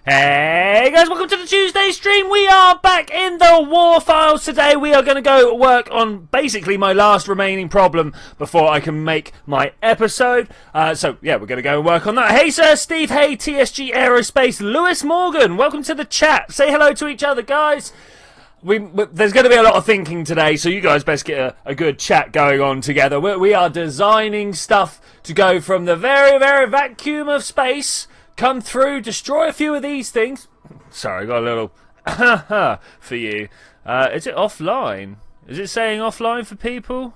Hey guys, welcome to the Tuesday stream. We are back in the War Files today. We are going to go work on basically my last remaining problem before I can make my episode. So yeah, we're going to go and work on that. Hey sir, Steve, hey TSG Aerospace, Lewis Morgan, welcome to the chat. Say hello to each other, guys. There's going to be a lot of thinking today, so you guys best get a good chat going on together. We are designing stuff to go from the very, very vacuum of space, come through, destroy a few of these things. Sorry, I got a little for you. Is it offline? Is it saying offline for people?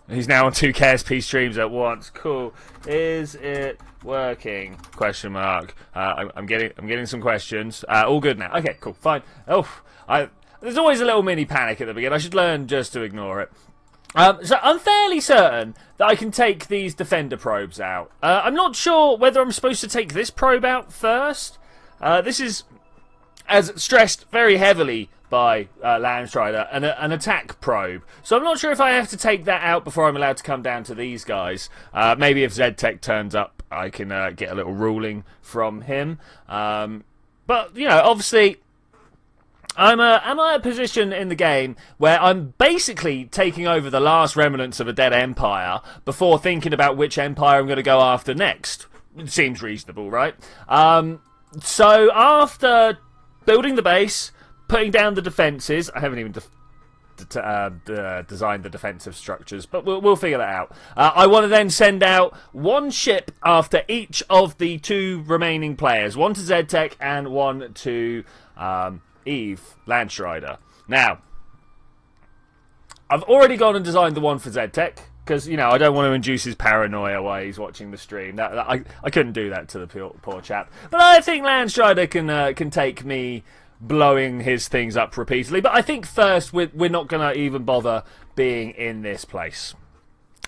He's now on 2 KSP streams at once. Cool. Is it working? Question mark. I'm getting some questions. All good now. Okay, cool, fine. There's always a little mini panic at the beginning. I should learn just to ignore it. So I'm fairly certain that I can take these defender probes out. I'm not sure whether I'm supposed to take this probe out first. This is, as stressed very heavily by Landstrider, an attack probe. So I'm not sure if I have to take that out before I'm allowed to come down to these guys. Maybe if ZTech turns up, I can get a little ruling from him. But, you know, obviously, am I at a position in the game where I'm basically taking over the last remnants of a dead empire before thinking about which empire I'm going to go after next? It seems reasonable, right? So after building the base, putting down the defences, I haven't even designed the defensive structures, but we'll figure that out. I want to then send out one ship after each of the 2 remaining players, one to ZTech and one to Eve, Landstrider. Now, I've already gone and designed the one for ZTech, because, you know, I don't want to induce his paranoia while he's watching the stream. I couldn't do that to the poor chap. But I think Landstrider can take me blowing his things up repeatedly. But I think first we're not going to even bother being in this place.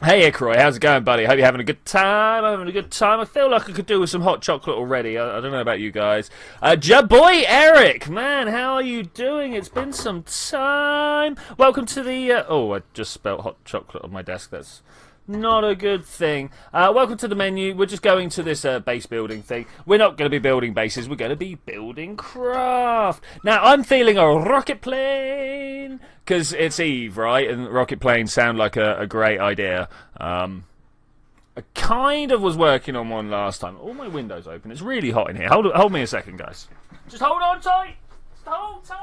Hey Ikroy, how's it going, buddy? Hope you're having a good time. I'm having a good time. I feel like I could do with some hot chocolate already. I don't know about you guys. Boy Eric, man, how are you doing? It's been some time. Welcome to the... oh, I just spelled hot chocolate on my desk. That's not a good thing. Welcome to the menu. We're just going to this base building thing. We're not going to be building bases. We're going to be building craft. Now, I'm feeling a rocket plane because it's Eve, right? And rocket planes sound like a great idea. I kind of was working on one last time. All my windows open. It's really hot in here. Hold me a second, guys. Just hold on tight. Just hold tight.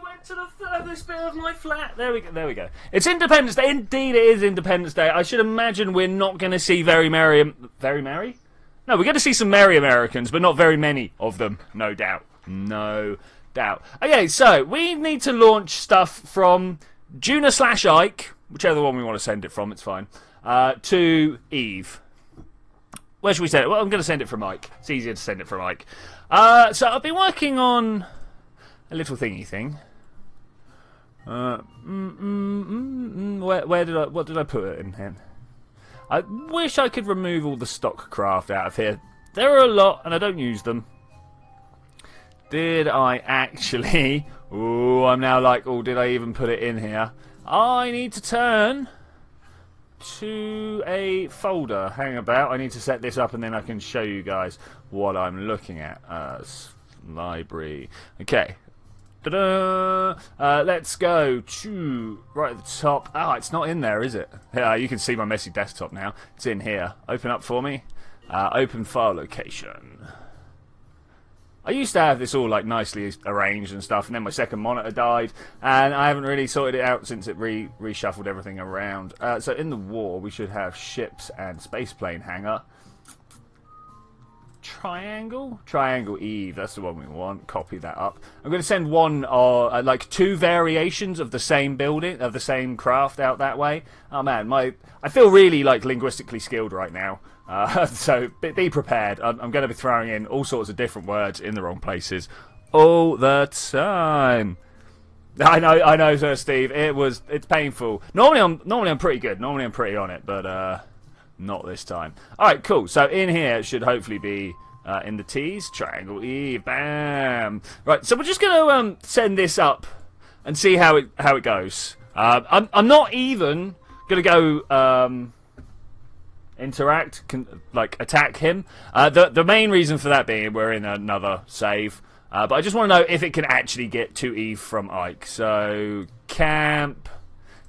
Went to the furthest bit of my flat. There we go. It's Independence Day. Indeed, it is Independence Day. I should imagine we're not going to see very merry? No, we're going to see some merry Americans, but not very many of them, no doubt. No doubt. Okay, so we need to launch stuff from Juna/Ike, whichever one we want to send it from, it's fine, to Eve. Where should we send it? Well, I'm going to send it from Ike. It's easier to send it from Ike. So I've been working on a little thingy thing. What did I put it in here? I wish I could remove all the stock craft out of here. There are a lot, and I don't use them. Did I actually? Ooh, I'm now like, oh, did I even put it in here? I need to turn to a folder. Hang about. I need to set this up, and then I can show you guys what I'm looking at. Library. Okay. Let's go to right at the top. It's not in there, is it? Yeah, you can see my messy desktop now. It's in here. Open up for me. Open file location. I used to have this all like nicely arranged and stuff, and then my second monitor died, and I haven't really sorted it out since it reshuffled everything around. So in the war, we should have ships and spaceplane hangar. Triangle Eve, that's the one we want. Copy that up. I'm going to send one or like 2 variations of the same building, of the same craft out that way. Oh man, I feel really like linguistically skilled right now. So be prepared. I'm going to be throwing in all sorts of different words in the wrong places all the time. I know, Sir Steve. It's painful. Normally I'm pretty good. Normally I'm pretty on it, but not this time. Alright, cool. So in here it should hopefully be in the T's. Triangle E. Bam. Right, so we're just going to send this up and see how it goes. I'm not even going to go attack him. The main reason for that being we're in another save. But I just want to know if it can actually get to Eve from Ike. So, camp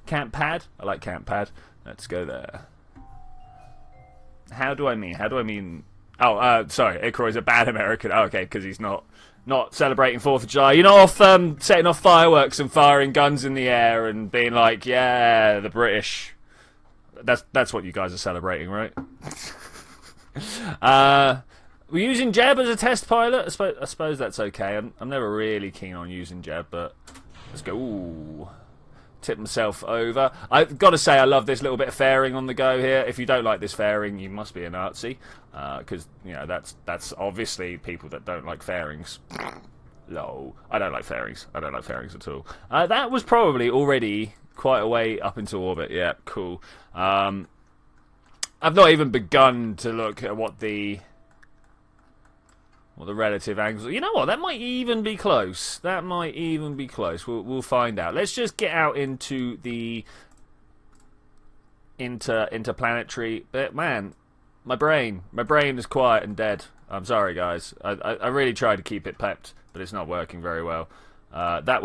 pad? I like camp pad. Let's go there. How do I mean? Oh, sorry, Icroy's a bad American. Oh, okay, because he's not celebrating 4th of July. You're not off setting off fireworks and firing guns in the air and being like, yeah, the British. That's what you guys are celebrating, right? We're using Jeb as a test pilot. I suppose that's okay. I'm never really keen on using Jeb, but let's go. Ooh. Tip myself over. I've got to say I love this little bit of fairing on the go here. If you don't like this fairing, you must be a Nazi, because you know that's obviously people that don't like fairings. Lol. I don't like fairings. I don't like fairings at all. That was probably already quite a way up into orbit. Yeah, cool. I've not even begun to look at what the relative angles. You know what? That might even be close. That might even be close. We'll find out. Let's just get out into the interplanetary. But man, my brain is quiet and dead. I'm sorry, guys. I really tried to keep it pepped, but it's not working very well. That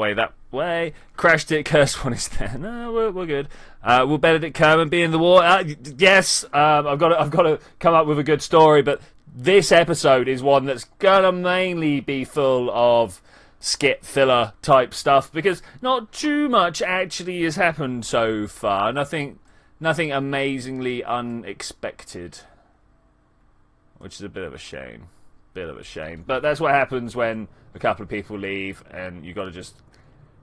way. Crashed it. Cursed one is there. No, we're good. Will Benedict Kerman be in the war? Yes. I've got to come up with a good story, but this episode is one that's gonna mainly be full of skit filler type stuff because not too much actually has happened so far. Nothing amazingly unexpected, which is a bit of a shame. But that's what happens when a couple of people leave and you got to just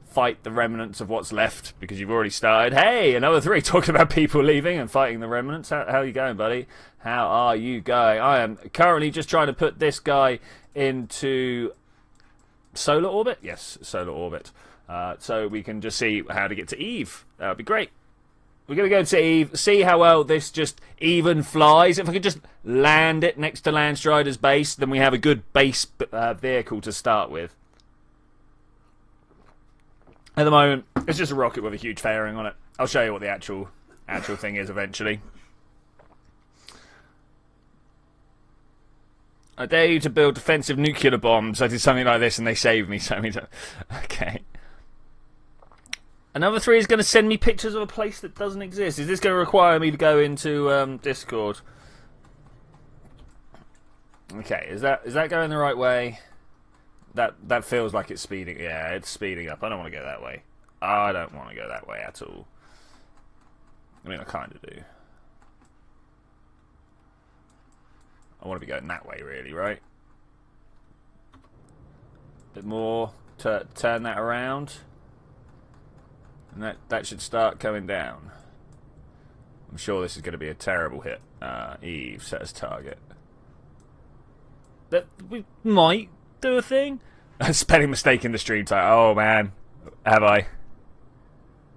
fight the remnants of what's left because you've already started. Hey, another 3 talking about people leaving and fighting the remnants. How are you going, buddy? How are you going? I am currently just trying to put this guy into solar orbit. Yes, solar orbit. So we can just see how to get to Eve. That would be great. We're going to go to Eve, see how well this just even flies. If I could just land it next to Landstrider's base, then we have a good base vehicle to start with. At the moment, it's just a rocket with a huge fairing on it. I'll show you what the actual thing is eventually. I dare you to build defensive nuclear bombs. I did something like this and they saved me. Okay. Another 3 is going to send me pictures of a place that doesn't exist. Is this going to require me to go into Discord? Okay, is that going the right way? That feels like it's speeding. Yeah, it's speeding up. I don't want to go that way. I don't want to go that way at all. I mean, I kind of do. I want to be going that way, really, right? Bit more. Turn that around. And that should start coming down. I'm sure this is going to be a terrible hit. Eve, set as target. That we might do a thing. Spelling mistake in the stream title. Oh man, have I?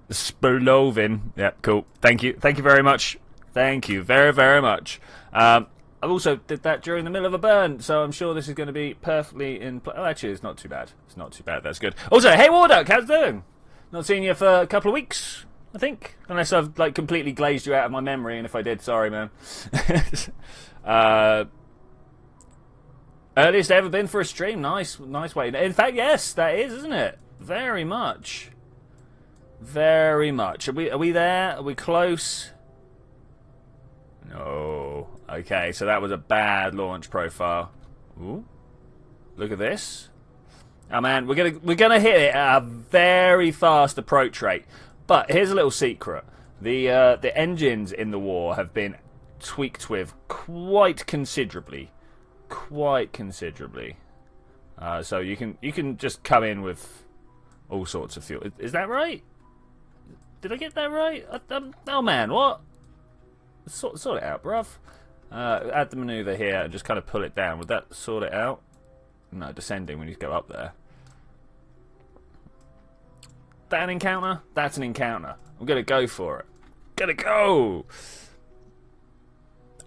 Spolovin. Yeah, cool. Thank you very much. Thank you very, very much. I also did that during the middle of a burn, so I'm sure this is going to be perfectly in. Oh, actually, it's not too bad. It's not too bad. That's good. Also, hey Warduck, how's it doing? Not seen you for a couple of weeks, I think, unless I've like completely glazed you out of my memory. And if I did, sorry, man. Earliest ever been for a stream. Nice way. In fact, yes, that is, isn't it? Very much. Very much. Are we there? Are we close? No. Okay, so that was a bad launch profile. Ooh. Look at this. Oh man, we're gonna hit it at a very fast approach rate. But here's a little secret. The engines in the war have been tweaked with quite considerably. So you can just come in with all sorts of fuel. Is that right? Did I get that right? Oh man, what? Sort it out, bruv. Add the maneuver here and just kind of pull it down. Would that sort it out? No, descending. We need to go up there. That an encounter? That's an encounter. I'm gonna go for it. Gonna go.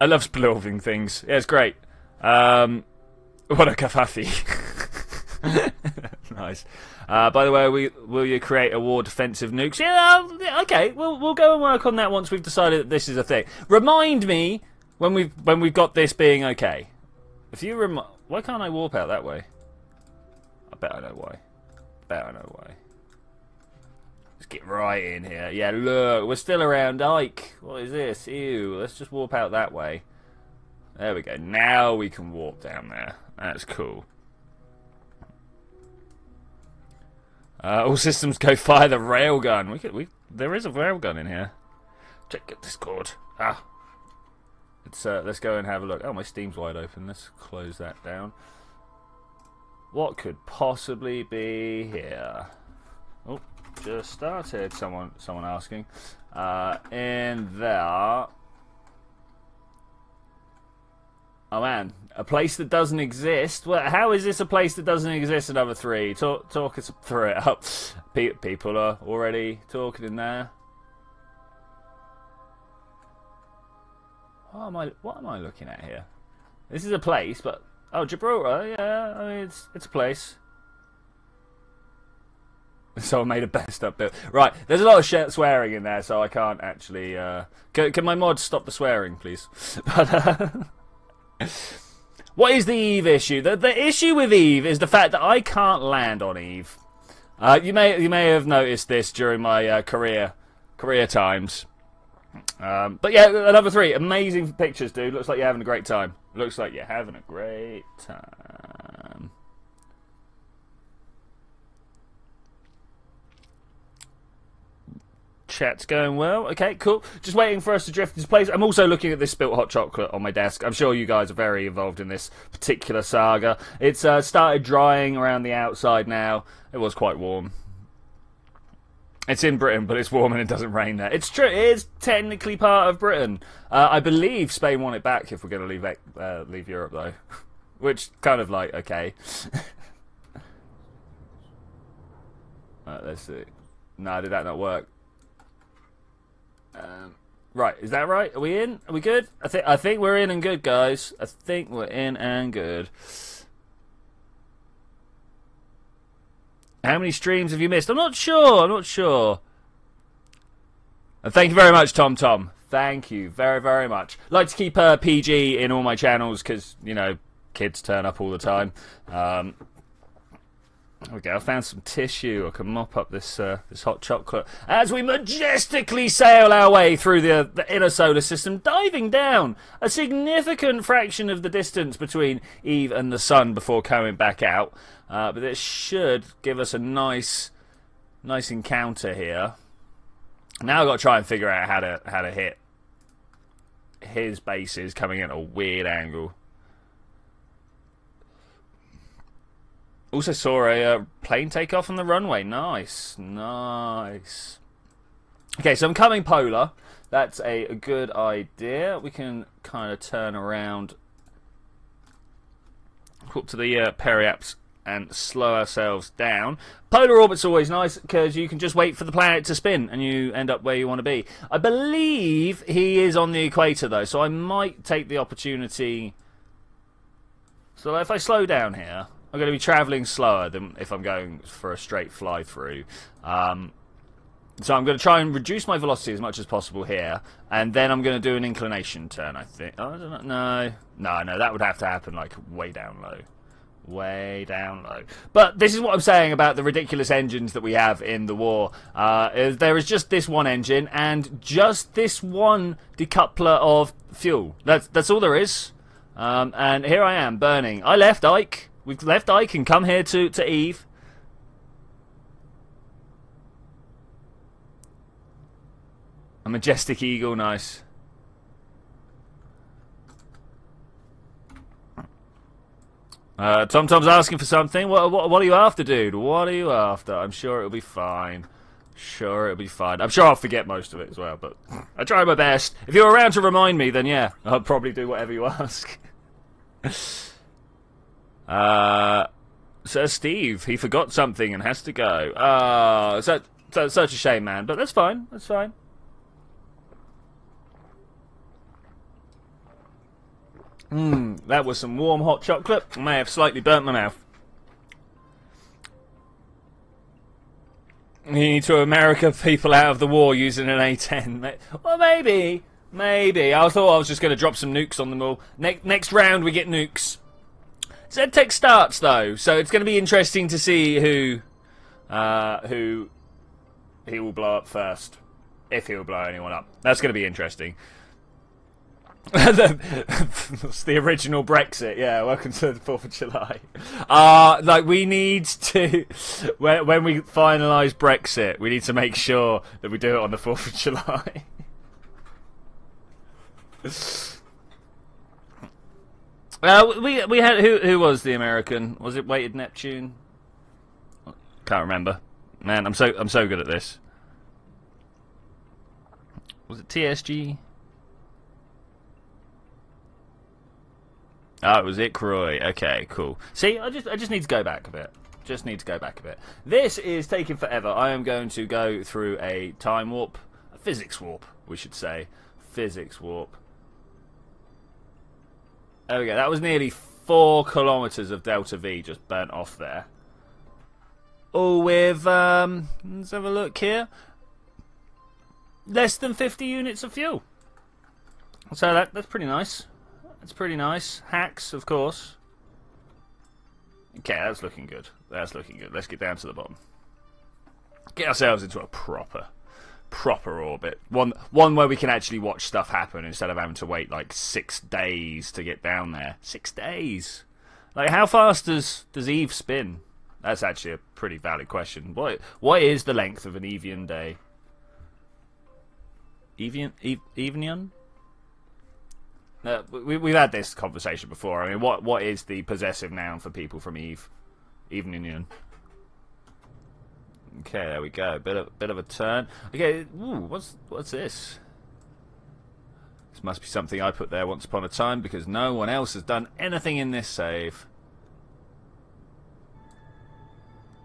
I love spilloving things. Yeah, it's great. What a kafafi. Nice. By the way, will you create a war defensive nukes? Yeah, okay. We'll go and work on that once we've decided that this is a thing. Remind me when we've got this being okay. If you why can't I warp out that way? I bet I know why. Let's get right in here. Yeah, look, we're still around Ike. What is this? Ew. Let's just warp out that way. There we go. Now we can warp down there. That's cool. All systems go fire the railgun. There is a railgun in here. Check Discord. Let's go and have a look. Oh, my Steam's wide open. Let's close that down. What could possibly be here? Oh, just started. Someone asking. In there. Oh man, a place that doesn't exist. Well, how is this a place that doesn't exist? Another 3. Talk us through it up. People are already talking in there. What am I looking at here? This is a place, but Gibraltar. Yeah, I mean it's a place. Someone made a best up build. Right, there's a lot of swearing in there, so I can't actually. Can my mods stop the swearing, please? But what is the Eve issue? The issue with Eve is the fact that I can't land on Eve. You may have noticed this during my career times. But yeah, another 3 amazing pictures, dude. Looks like you're having a great time. Looks like you're having a great time. Chat's going well. Okay, cool. Just waiting for us to drift into place. I'm also looking at this spilt hot chocolate on my desk. I'm sure you guys are very involved in this particular saga. It's started drying around the outside now. It was quite warm. It's in Britain, but it's warm and it doesn't rain there. It's true. It is technically part of Britain. I believe Spain want it back if we're going to leave Europe, though. Which, kind of like, okay. Let's see. No, did that not work? Right, is that right? Are we in? Are we good? I think we're in and good, guys. I think we're in and good. How many streams have you missed? I'm not sure. And thank you very much, Tom. Thank you very, very much. Like to keep PG in all my channels because, you know, kids turn up all the time. There we go. I found some tissue. I can mop up this hot chocolate as we majestically sail our way through the inner solar system, diving down a significant fraction of the distance between Eve and the sun before coming back out. But it should give us a nice encounter here. Now I've got to try and figure out how to hit his bases coming at a weird angle. Also saw a plane take off on the runway. Nice. Okay, so I'm coming polar. That's a good idea. We can kind of turn around, up to the periaps and slow ourselves down. Polar orbit's always nice because you can just wait for the planet to spin and you end up where you want to be. I believe he is on the equator though, so I might take the opportunity. So if I slow down here, I'm going to be travelling slower than if I'm going for a straight fly through. So I'm going to try and reduce my velocity as much as possible here, and then I'm going to do an inclination turn, I think. Oh, I don't know. No, that would have to happen like way down low. But this is what I'm saying about the ridiculous engines that we have in the war. There is just this one engine and just this one decoupler of fuel. That's all there is. And here I am burning. I left Ike. We've left Ike and come here to Eve. A majestic eagle, nice. Tom's asking for something. What are you after, dude? What are you after? I'm sure it'll be fine. I'm sure I'll forget most of it as well, but I try my best. If you're around to remind me, then yeah, I'll probably do whatever you ask. Sir Steve, he forgot something and has to go. Such a shame, man. But that's fine. That's fine. That was some warm hot chocolate. I may have slightly burnt my mouth. You need to America people out of the war using an A10. Well, maybe Maybe. I thought I was just going to drop some nukes on them all. Next round we get nukes. ZTech starts though, so it's going to be interesting to see who he will blow up first. If he will blow anyone up. That's going to be interesting. That's the original Brexit. Yeah, welcome to the 4th of July. Like, we need to, when we finalise Brexit, we need to make sure that we do it on the 4th of July. We had, who was the American? Was it Weighted Neptune? Can't remember. Man, I'm so good at this. Was it TSG? Oh, it was Ickroy. Okay, cool. See, I just need to go back a bit. Just need to go back a bit. This is taking forever. I am going to go through a time warp, a physics warp, we should say. Physics warp. There we go. That was nearly 4 kilometers of Delta V just burnt off there. Oh, with let's have a look here. Less than 50 units of fuel. So that's pretty nice. That's pretty nice. Hacks, of course. Okay, that's looking good. That's looking good. Let's get down to the bottom. Get ourselves into a proper orbit. One where we can actually watch stuff happen instead of having to wait like 6 days to get down there. 6 days. Like, how fast does Eve spin? That's actually a pretty valid question. What is the length of an Evian day? Evian? We've had this conversation before. I mean, what is the possessive noun for people from Eve? Evening. Okay, there we go. Bit of a turn. Okay, ooh, what's this? This must be something I put there once upon a time because no one else has done anything in this save.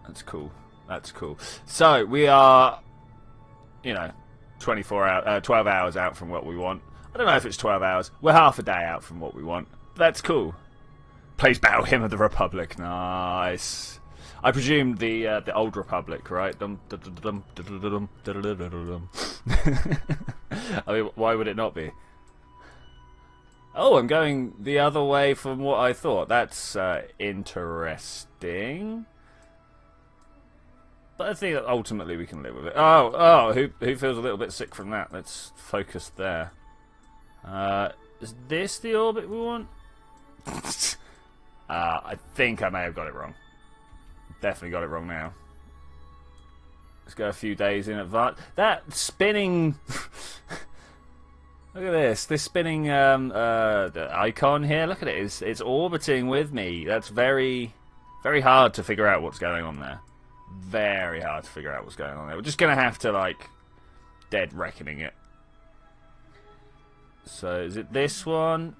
That's cool. That's cool. So we are, 12 hours out from what we want. I don't know if it's 12 hours. We're half a day out from what we want. That's cool. Plays Battle Hymn of the Republic. Nice. I presume the old Republic, right? I mean, why would it not be? Oh, I'm going the other way from what I thought. That's interesting. But I think that ultimately we can live with it. Oh, who feels a little bit sick from that? Let's focus there. Is this the orbit we want? I think I may have got it wrong. Definitely got it wrong now. Let's go a few days in advance. That spinning... Look at this. This spinning icon here. Look at it. It's orbiting with me. That's very, very hard to figure out what's going on there. Very hard to figure out what's going on there. We're just going to have to, like, dead reckoning it. So, is it this one?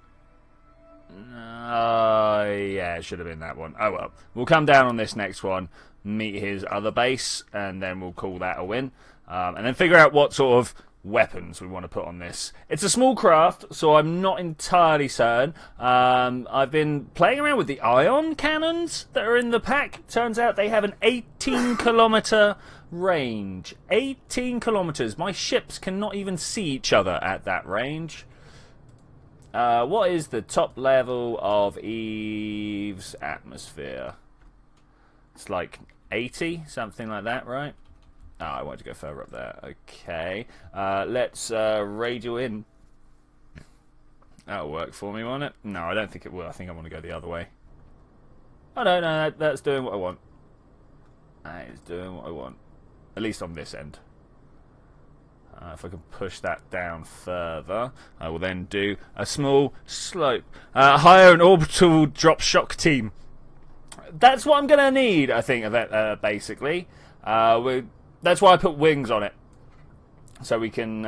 Yeah, it should have been that one. Oh well. We'll come down on this next one, meet his other base, and then we'll call that a win. And then figure out what sort of weapons we want to put on this. It's a small craft, so I'm not entirely certain. I've been playing around with the ion cannons that are in the pack. Turns out they have an 18-kilometer range. 18 kilometers. My ships cannot even see each other at that range. What is the top level of Eve's atmosphere? It's like 80, something like that, right? Oh, I wanted to go further up there. Okay. Let's radio in. That'll work for me, won't it? No, I don't think it will. I think I want to go the other way. Oh, no, that's doing what I want. That is doing what I want. At least on this end. If I can push that down further, I will then do a small slope. Hire an orbital drop shock team. That's what I'm going to need, I think, of it, basically. That's why I put wings on it. So we can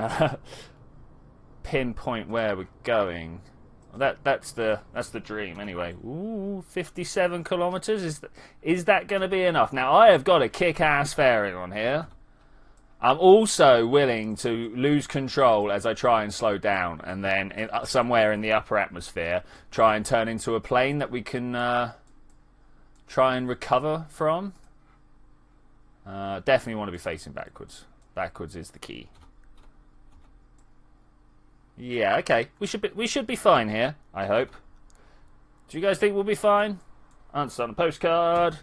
pinpoint where we're going. That's the dream, anyway. Ooh, 57 kilometers. Is that going to be enough? Now, I have got a kick-ass fairing on here. I'm also willing to lose control as I try and slow down, and then somewhere in the upper atmosphere, try and turn into a plane that we can try and recover from. Definitely want to be facing backwards. Backwards is the key. Yeah, okay. We should be fine here, I hope. Do you guys think we'll be fine? Answer on a postcard.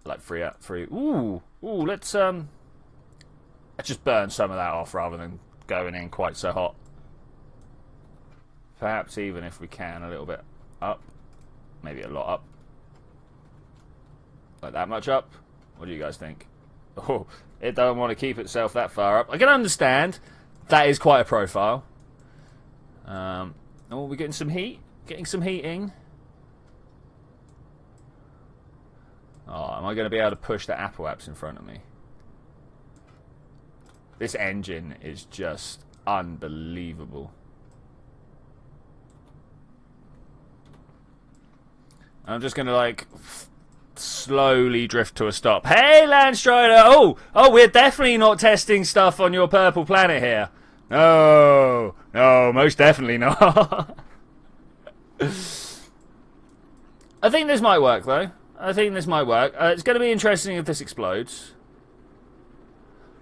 Like free. Ooh, let's just burn some of that off rather than going in quite so hot. Perhaps even if we can a little bit up. Maybe a lot up. Like that much up? What do you guys think? Oh, it don't want to keep itself that far up. I can understand. That is quite a profile. Oh, we're getting some heat. Getting some heating. Oh, am I going to be able to push the Apple apps in front of me? This engine is just unbelievable. I'm just going to, like, slowly drift to a stop. Hey, Landstrider! Oh, we're definitely not testing stuff on your purple planet here. No, most definitely not. I think this might work, though. I think this might work. It's going to be interesting if this explodes.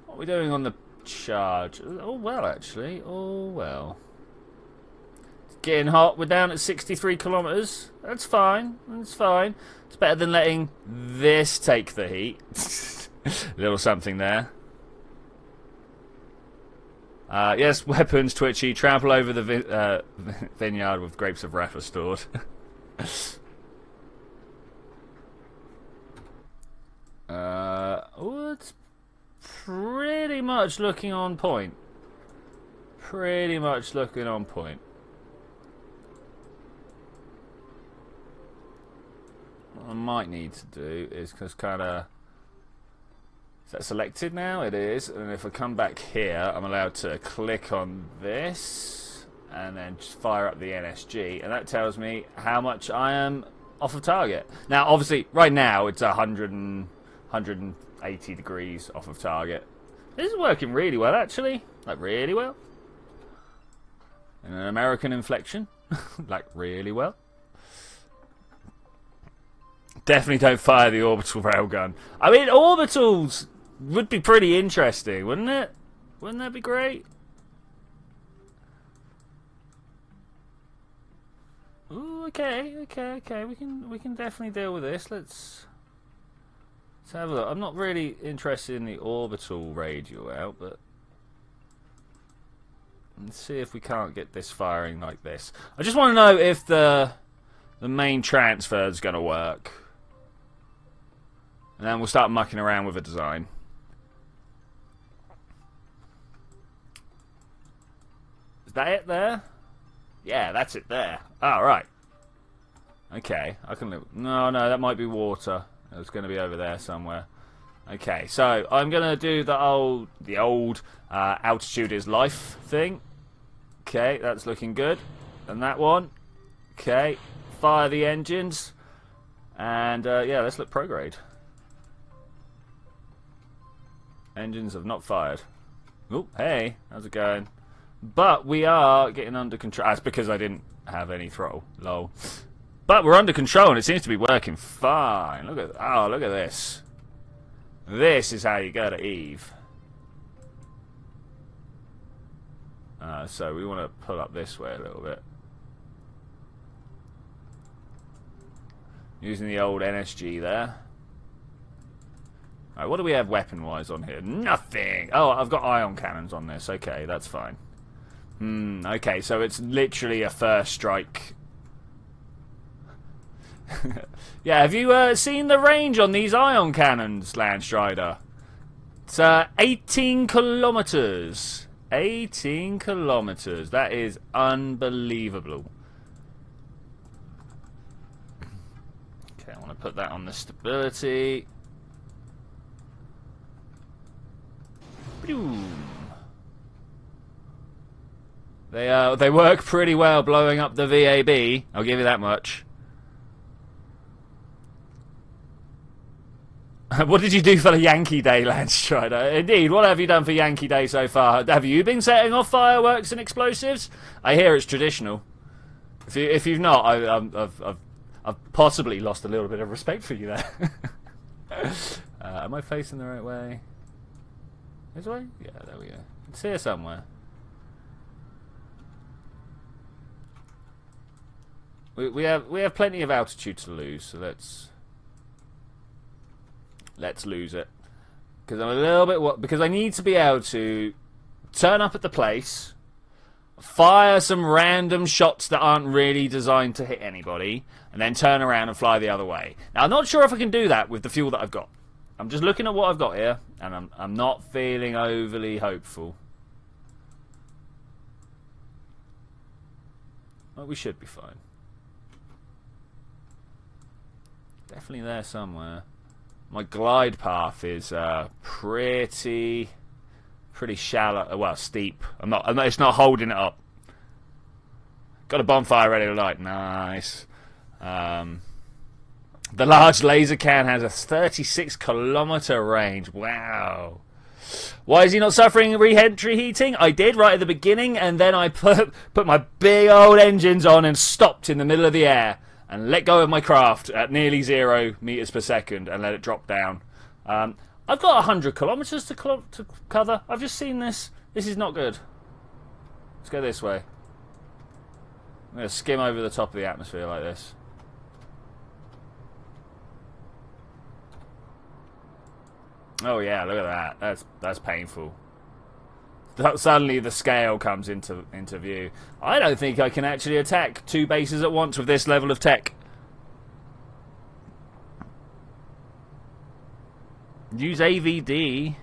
What are we doing on the charge? Oh, well, actually. Oh, well. It's getting hot. We're down at 63 kilometers. That's fine. That's fine. It's better than letting this take the heat. A little something there. Yes, weapons, Twitchy. Trample over the vineyard with grapes of wrath restored. It's pretty much looking on point. Pretty much looking on point. What I might need to do is just kind of... Is that selected now? It is. And if I come back here, I'm allowed to click on this and then just fire up the NSG, and that tells me how much I am off of target. Now, obviously, right now it's 180 degrees off of target. This is working really well, actually. Like, really well. In an American inflection. Like, really well. Definitely don't fire the orbital railgun. I mean, orbitals would be pretty interesting, wouldn't it? Wouldn't that be great? Ooh, okay. We can definitely deal with this. Let's have a look. I'm not really interested in the orbital radial out, but let's see if we can't get this firing like this. I just want to know if the main transfer is going to work. And then we'll start mucking around with a design. Is that it there? Yeah, that's it there. Oh, right. Okay, I can live. No, that might be water. It's going to be over there somewhere. Okay, so I'm going to do the old altitude is life thing. Okay, that's looking good. And that one. Okay, fire the engines. And yeah, let's look prograde. Engines have not fired. Oh, hey, how's it going? But we are getting under control. That's because I didn't have any throttle. Lol. But we're under control and it seems to be working fine. Look at this. This is how you go to Eve. So we want to pull up this way a little bit. Using the old NSG there. Alright, what do we have weapon-wise on here? Nothing! Oh, I've got ion cannons on this. Okay, that's fine. Okay, so it's literally a first strike. Yeah, have you seen the range on these ion cannons, Landstrider? It's 18 kilometers. 18 kilometers. That is unbelievable. Okay, I want to put that on the stability. They work pretty well blowing up the VAB. I'll give you that much. What did you do for the Yankee Day, Landstrider? Indeed, what have you done for Yankee Day so far? Have you been setting off fireworks and explosives? I hear it's traditional. If you've not, I've possibly lost a little bit of respect for you there. Am I facing the right way? This way? Yeah, there we go. It's here somewhere. We have plenty of altitude to lose, so let's lose it. Because I'm a little bit because I need to be able to turn up at the place, fire some random shots that aren't really designed to hit anybody, and then turn around and fly the other way. Now I'm not sure if I can do that with the fuel that I've got. I'm just looking at what I've got here, and I'm not feeling overly hopeful. Well, we should be fine. Definitely there somewhere. My glide path is pretty shallow. Well, steep. It's not holding it up. Got a bonfire ready to light. Nice. The large laser can has a 36-kilometer range. Wow. Why is he not suffering re-entry heating? I did right at the beginning, and then I put my big old engines on and stopped in the middle of the air and let go of my craft at nearly 0 meters per second and let it drop down. I've got 100 kilometers to cover. I've just seen this. This is not good. Let's go this way. I'm going to skim over the top of the atmosphere like this. Oh yeah, look at that. That's painful. Suddenly the scale comes into view. I don't think I can actually attack 2 bases at once with this level of tech. Use AVD.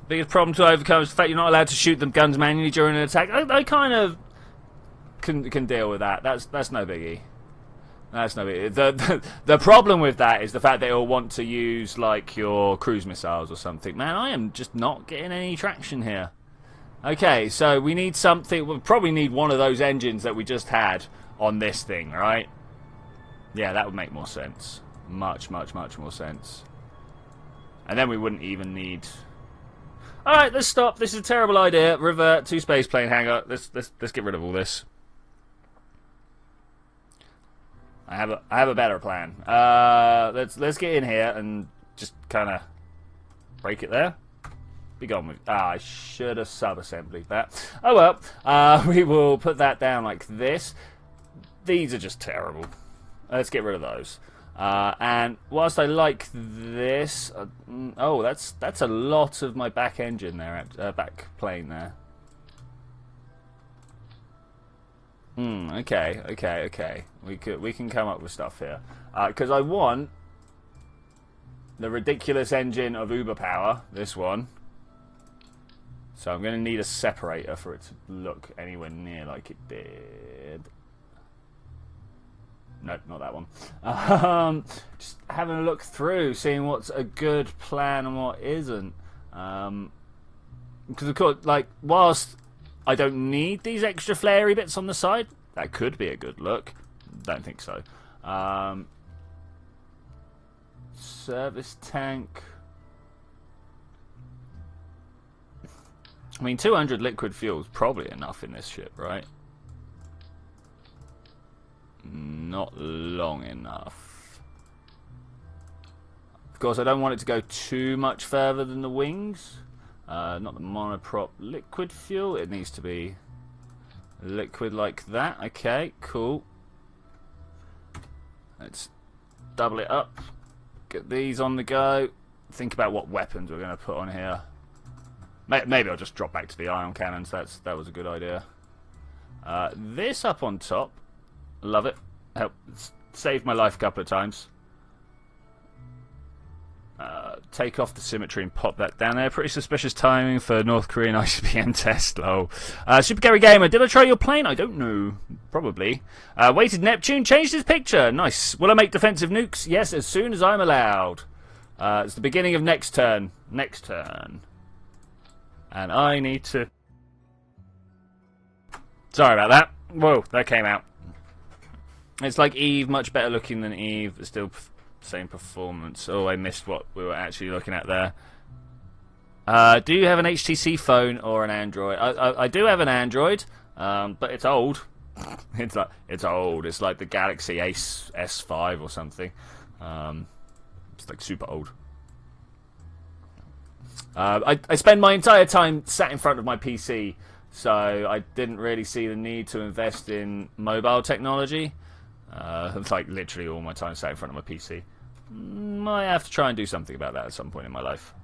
Biggest problem to overcome is the fact you're not allowed to shoot them guns manually during an attack. I kind of can deal with that. That's no biggie. That's no biggie. The problem with that is the fact that it'll want to use like your cruise missiles or something. Man, I am just not getting any traction here. Okay, so we need something. We'll probably need one of those engines that we just had on this thing, right? Yeah, that would make more sense. Much more sense. And then we wouldn't even need. All right, let's stop. This is a terrible idea. Revert to space plane hangar. Let's get rid of all this. I have a better plan. Let's get in here and just kind of break it there. Be gone with. I should have sub-assembled that. Oh well. We will put that down like this. These are just terrible. Let's get rid of those. And whilst I like this, oh, that's a lot of my back engine there, back plane there. Okay. We can come up with stuff here, because I want the ridiculous engine of Uber power. This one. So I'm going to need a separator for it to look anywhere near like it did. Nope, not that one. Just having a look through, seeing what's a good plan and what isn't. Because of course, like, whilst I don't need these extra flary bits on the side, that could be a good look. Don't think so. Service tank. I mean, 200 liquid fuel is probably enough in this ship, right? Not long enough. Of course, I don't want it to go too much further than the wings. Not the monoprop liquid fuel. It needs to be liquid like that. Okay, cool. Let's double it up. Get these on the go. Think about what weapons we're going to put on here. Maybe I'll just drop back to the ion cannons. That was a good idea. This up on top. Love it. Saved my life a couple of times. Take off the symmetry and pop that down there. Pretty suspicious timing for North Korean ICBM test. Lol. Super Gary Gamer, did I try your plane? I don't know. Probably. Weighted Neptune changed his picture. Nice. Will I make defensive nukes? Yes, as soon as I'm allowed. It's the beginning of next turn. Next turn. And I need to. Sorry about that. Whoa, that came out. It's like Eve, much better looking than Eve, but still same performance. Oh, I missed what we were actually looking at there. Do you have an HTC phone or an Android? I do have an Android, but it's old. It's old. It's like the Galaxy Ace S5 or something. It's like super old. I spend my entire time sat in front of my PC, so I didn't really see the need to invest in mobile technology. Like literally all my time sat in front of my PC. Might have to try and do something about that at some point in my life,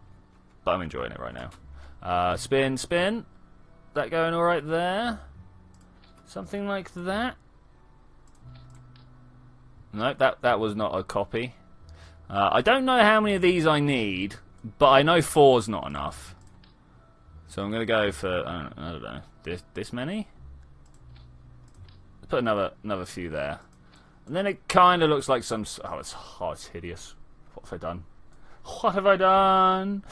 but I'm enjoying it right now. Spin, spin. That going all right there? Something like that. No, that was not a copy. I don't know how many of these I need, but I know 4's not enough. So I'm gonna go for I don't know this many. Let's put another few there, and then it kind of looks like some. Oh, it's hideous. What have I done? What have I done?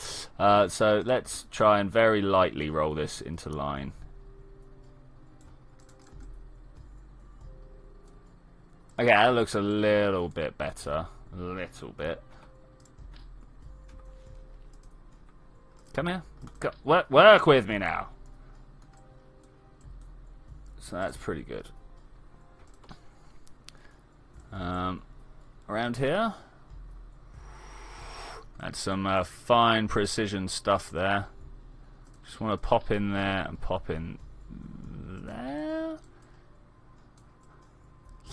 So let's try and very lightly roll this into line. Okay, that looks a little bit better. A little bit. Come here. Work with me now. So that's pretty good. Around here. That's some fine precision stuff there. Just want to pop in there and pop in there.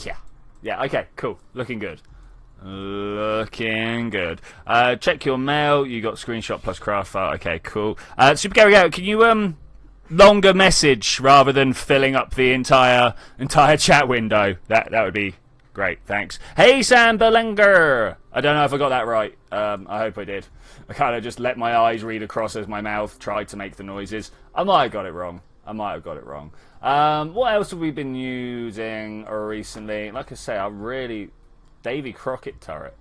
Yeah. Yeah, okay, cool. Looking good. Looking good. Check your mail. You got screenshot plus craft file. Okay, cool. Super Gary Out, can you longer message rather than filling up the entire chat window? That would be great. Thanks. Hey Sam Berlinger. I don't know if I got that right. I hope I did. I kind of just let my eyes read across as my mouth tried to make the noises. I might have got it wrong. What else have we been using recently? Like I say, Davy Crockett turret.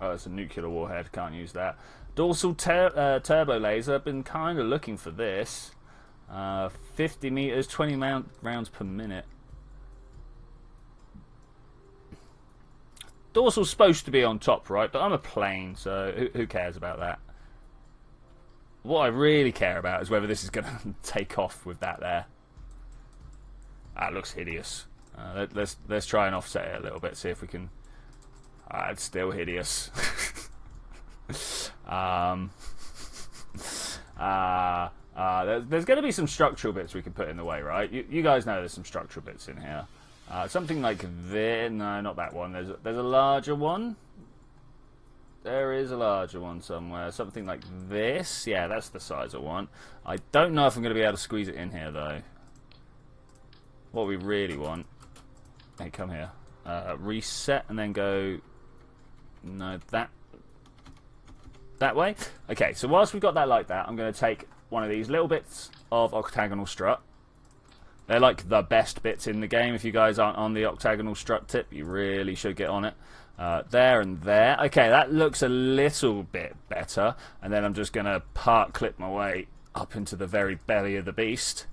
Oh, it's a nuclear warhead. Can't use that. Dorsal turbo laser. I've been kind of looking for this. 50 meters, 20 rounds per minute. Dorsal's supposed to be on top, right? But I'm a plane, so who cares about that? What I really care about is whether this is going to take off with that there. That looks hideous. Let's try and offset it a little bit, see if we can. It's still hideous. There's going to be some structural bits we can put in the way, right? You guys know there's some structural bits in here. Something like this. No, not that one. There's a larger one. There is a larger one somewhere. Something like this. Yeah, that's the size I want. I don't know if I'm going to be able to squeeze it in here, though. What we really want... Hey, come here. Reset and then go... No, that way. Okay, so whilst we've got that like that, I'm going to take one of these little bits of octagonal strut. They're like the best bits in the game. If you guys aren't on the octagonal strut tip, you really should get on it. There and there. Okay, that looks a little bit better. And then I'm just going to part clip my way up into the very belly of the beast.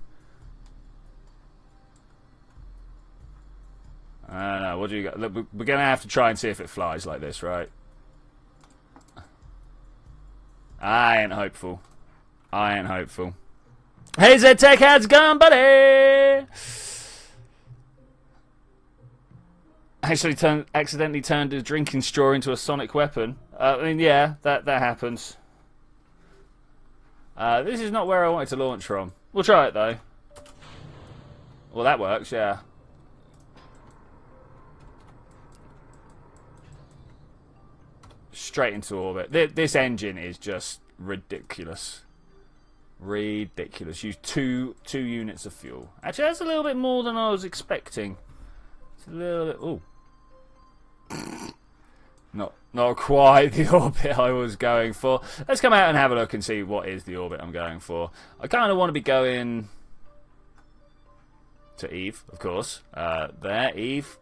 I don't know, what do you got? Look, we're going to have to try and see if it flies like this, right? I ain't hopeful. Hey, Z-Tech, how's it going, buddy? Actually accidentally turned a drinking straw into a sonic weapon. I mean, yeah, that happens. This is not where I wanted to launch from. We'll try it, though. Well, that works, yeah. Straight into orbit. This engine is just ridiculous. Ridiculous. Use two units of fuel. Actually, that's a little bit more than I was expecting. It's a little bit... Ooh. Not quite the orbit I was going for. Let's come out and have a look and see what is the orbit I'm going for. I kind of want to be going to Eve, of course. There, Eve.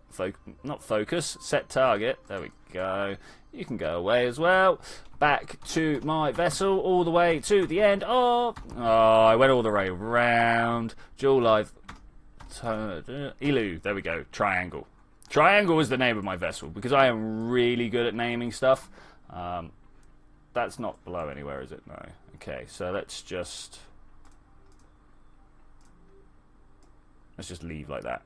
Not focus. Set target. There we go. You can go away as well. Back to my vessel, all the way to the end of... Oh, I went all the way around. Dual life. Elu. There we go. Triangle. Triangle is the name of my vessel, because I am really good at naming stuff. That's not below anywhere, is it? No. Okay, so let's just leave like that.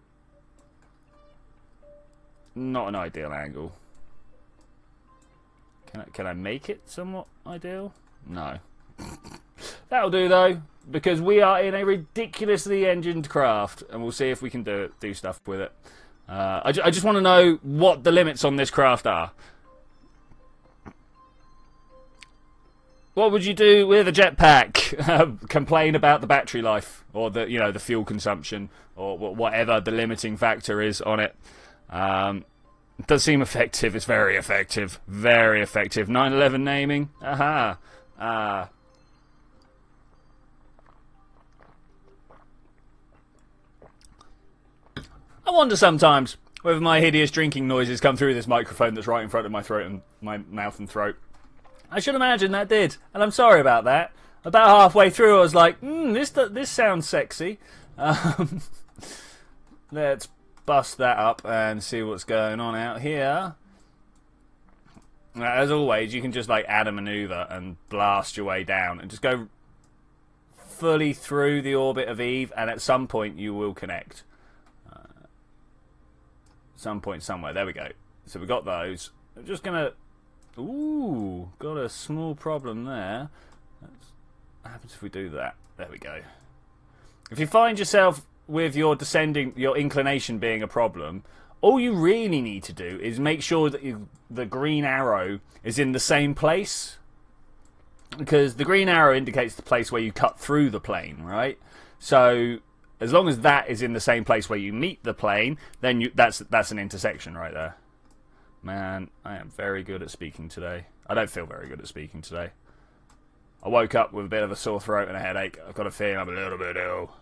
Not an ideal angle. Can I make it somewhat ideal? No. That'll do though, because we are in a ridiculously engined craft, and we'll see if we can do stuff with it. I just want to know what the limits on this craft are. What would you do with a jetpack? Complain about the battery life, or the the fuel consumption, or whatever the limiting factor is on it. It does seem effective. It's very effective. Very effective. 9/11 naming. Aha. I wonder sometimes whether my hideous drinking noises come through this microphone that's right in front of my throat and my mouth and throat. I should imagine that did, and I'm sorry about that. About halfway through, I was like, this sounds sexy. Let's bust that up and see what's going on out here. As always, you can just like add a maneuver and blast your way down and just go fully through the orbit of Eve, and at some point you will connect. Some point somewhere. There we go. So we got those. I'm just gonna. Ooh, got a small problem there. What happens if we do that? There we go. If you find yourself with your inclination being a problem, all you really need to do is make sure that the green arrow is in the same place, because the green arrow indicates the place where you cut through the plane, right? So as long as that is in the same place where you meet the plane, then that's an intersection right there. Man, I am very good at speaking today. I don't feel very good at speaking today. I woke up with a bit of a sore throat and a headache. I've got a feeling I'm a little bit ill.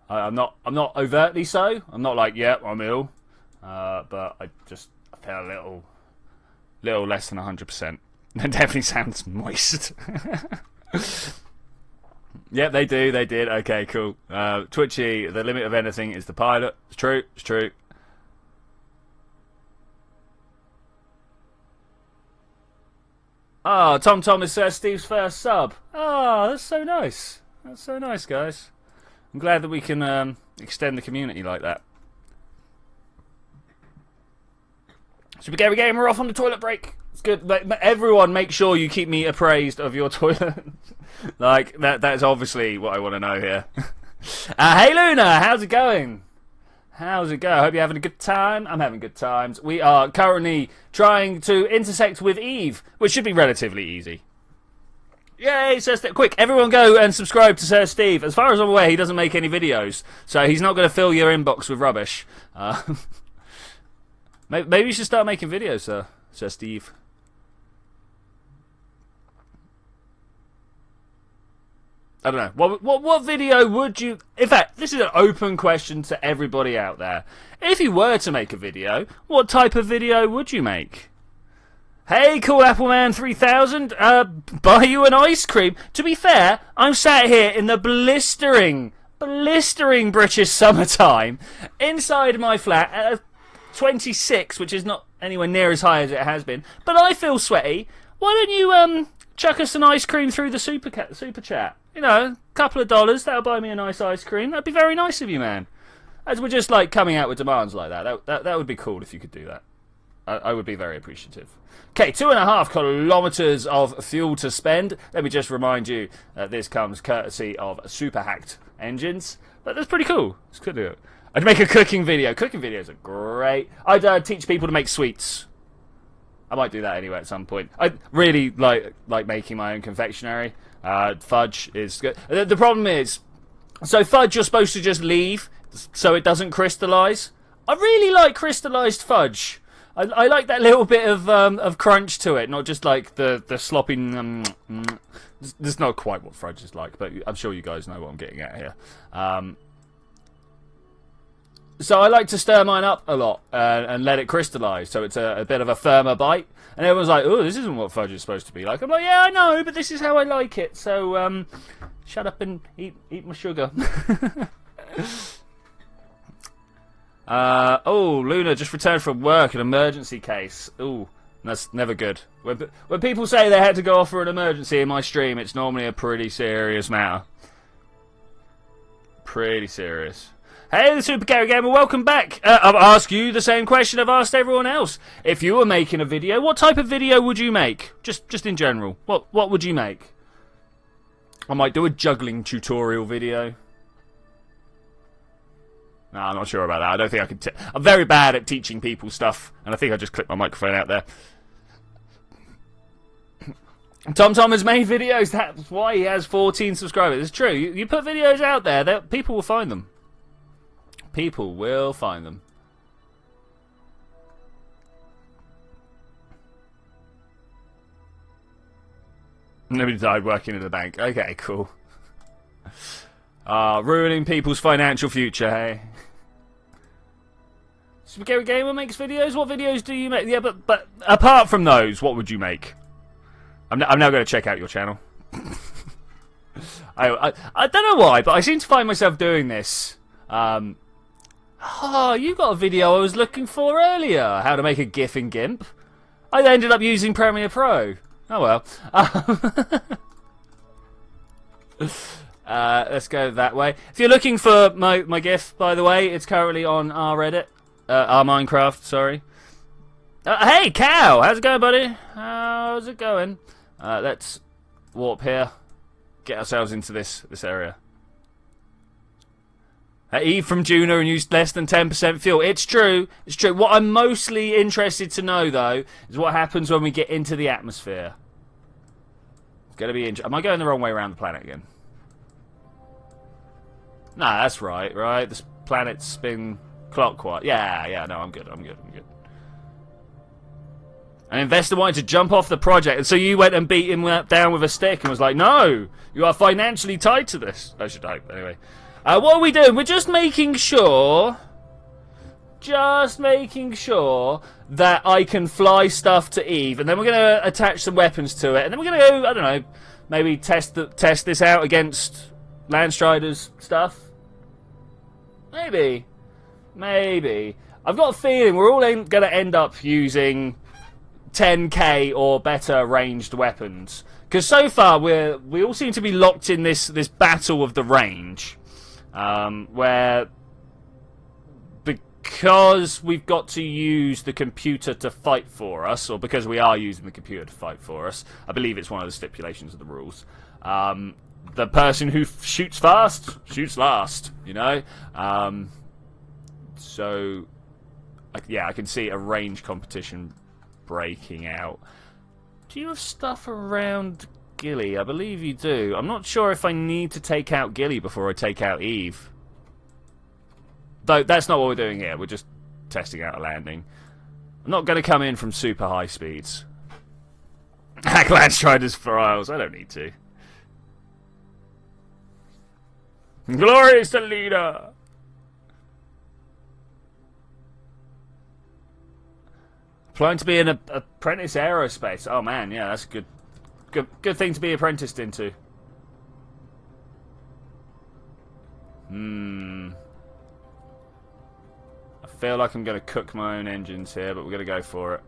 I'm not overtly so. I'm not like, yep, I'm ill. But I feel a little less than 100%. That definitely sounds moist. Yep, they did. Okay, cool. Twitchy, the limit of anything is the pilot. It's true. Oh, Tom is Steve's first sub. Oh, that's so nice. That's so nice, guys. I'm glad that we can extend the community like that. Super Gary Gamer off on the toilet break. It's good. Everyone, make sure you keep me appraised of your toilet. Like, that's obviously what I want to know here. Hey, Luna, how's it going? How's it go? Hope you're having a good time. I'm having good times. We are currently trying to intersect with Eve, which should be relatively easy. Yay, Sir Steve. Quick, everyone go and subscribe to Sir Steve. As far as I'm aware, he doesn't make any videos, so he's not going to fill your inbox with rubbish. Maybe you should start making videos, Sir Steve. I don't know. What video would you... In fact, this is an open question to everybody out there. If you were to make a video, what type of video would you make? Hey, Cool Appleman 3000, buy you an ice cream. To be fair, I'm sat here in the blistering British summertime, inside my flat at 26, which is not anywhere near as high as it has been, but I feel sweaty. Why don't you chuck us an ice cream through the super chat? You know, a couple of dollars, that'll buy me a nice ice cream. That'd be very nice of you, man. As we're just like coming out with demands like that. That would be cool if you could do that. I would be very appreciative. Okay, 2.5 kilometers of fuel to spend. Let me just remind you that this comes courtesy of Super Hacked engines. But that's pretty cool. It's good. I'd make a cooking video. Cooking videos are great. I'd teach people to make sweets. I might do that anyway at some point. I really like making my own confectionery. Fudge is good. The problem is, so fudge you're supposed to just leave so it doesn't crystallize. I really like crystallized fudge. I like that little bit of crunch to it, not just like the sloppy. This is not quite what fudge is like, but I'm sure you guys know what I'm getting at here. So I like to stir mine up a lot and let it crystallize, so it's a bit of a firmer bite. And everyone's like, "Oh, this isn't what fudge is supposed to be like." I'm like, "Yeah, I know, but this is how I like it." So shut up and eat my sugar. Oh, Luna just returned from work, an emergency case. Ooh, that's never good. When people say they had to go off for an emergency in my stream, it's normally a pretty serious matter. Pretty serious. Hey, the Super Gary Gamer, welcome back. I'll ask you the same question I've asked everyone else. If you were making a video, what type of video would you make? Just in general. What would you make? I might do a juggling tutorial video. No, I'm not sure about that. I don't think I can. I'm very bad at teaching people stuff, and I think I just clicked my microphone out there. Tom has made videos. That's why he has 14 subscribers. It's true. You put videos out there, people will find them. People will find them. Nobody died working at the bank. Okay, cool. Ruining people's financial future, hey? Spaghetti Gamer makes videos? What videos do you make? Yeah, but apart from those, what would you make? I'm now going to check out your channel. I don't know why, but I seem to find myself doing this. You got a video I was looking for earlier. How to make a GIF in GIMP. I ended up using Premiere Pro. Oh well. Let's go that way. If you're looking for my GIF, by the way, it's currently on our Reddit. Our Minecraft, sorry. Hey, Cow! How's it going, buddy? How's it going? Let's warp here. Get ourselves into this area. Eve from Juno and used less than 10% fuel. It's true. It's true. What I'm mostly interested to know, though, is what happens when we get into the atmosphere. It's going to be interesting. Am I going the wrong way around the planet again? Nah, that's right, right? This planet's spin clockwise. Yeah, no, I'm good. An investor wanted to jump off the project, and so you went and beat him down with a stick and was like, no, you are financially tied to this. I should hope, anyway. What are we doing? We're just making sure that I can fly stuff to Eve, and then we're going to attach some weapons to it, and then we're going to go, I don't know, maybe test this out against Landstrider's stuff. Maybe. I've got a feeling we're all going to end up using 10k or better ranged weapons, because so far we all seem to be locked in this battle of the range. Where, because we've got to use the computer to fight for us, or because we are using the computer to fight for us, I believe it's one of the stipulations of the rules, the person who shoots fast, shoots last, you know? So, yeah, I can see a range competition breaking out. Do you have stuff around Gilly? I believe you do. I'm not sure if I need to take out Gilly before I take out Eve. Though, that's not what we're doing here. We're just testing out a landing. I'm not going to come in from super high speeds. Hack Landstriders for Isles. I don't need to. Glory is the leader! Applying to be an apprentice aerospace. Oh man, yeah, that's a good thing to be apprenticed into. I feel like I'm going to cook my own engines here, but we're going to go for it.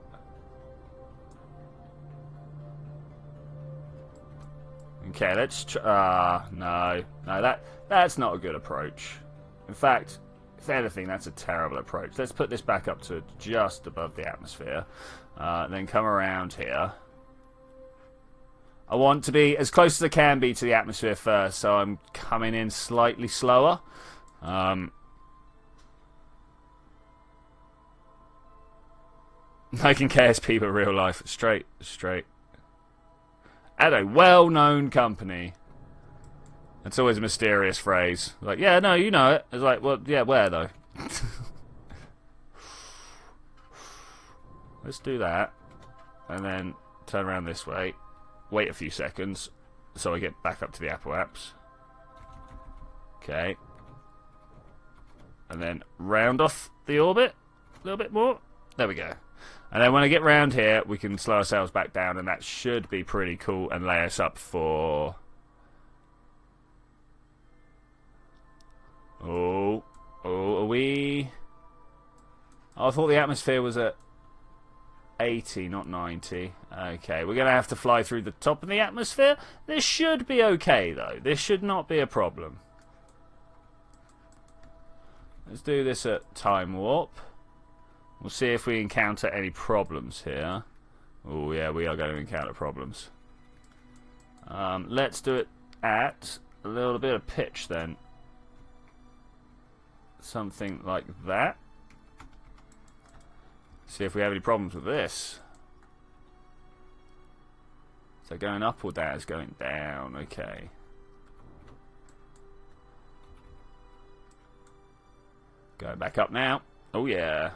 Okay, let's try. No, that's not a good approach. In fact, if anything, that's a terrible approach. Let's put this back up to just above the atmosphere. Then come around here. I want to be as close as I can be to the atmosphere first, so I'm coming in slightly slower. I can KSP but real life. Straight. At a well-known company. That's always a mysterious phrase. Like, yeah, no, you know it. It's like, well, yeah, where though? Let's do that. And then turn around this way. Wait a few seconds so I get back up to the apoapse. Okay. And then round off the orbit a little bit more. There we go. And then when I get round here, we can slow ourselves back down, and that should be pretty cool and lay us up for... Oh, are we... Oh, I thought the atmosphere was at 80, not 90. Okay, we're going to have to fly through the top of the atmosphere. This should be okay, though. This should not be a problem. Let's do this at time warp. We'll see if we encounter any problems here. Oh, yeah, we are going to encounter problems. Let's do it at a little bit of pitch then. Something like that. See if we have any problems with this. Is that going up or down? It's going down. Okay. Going back up now. Oh yeah.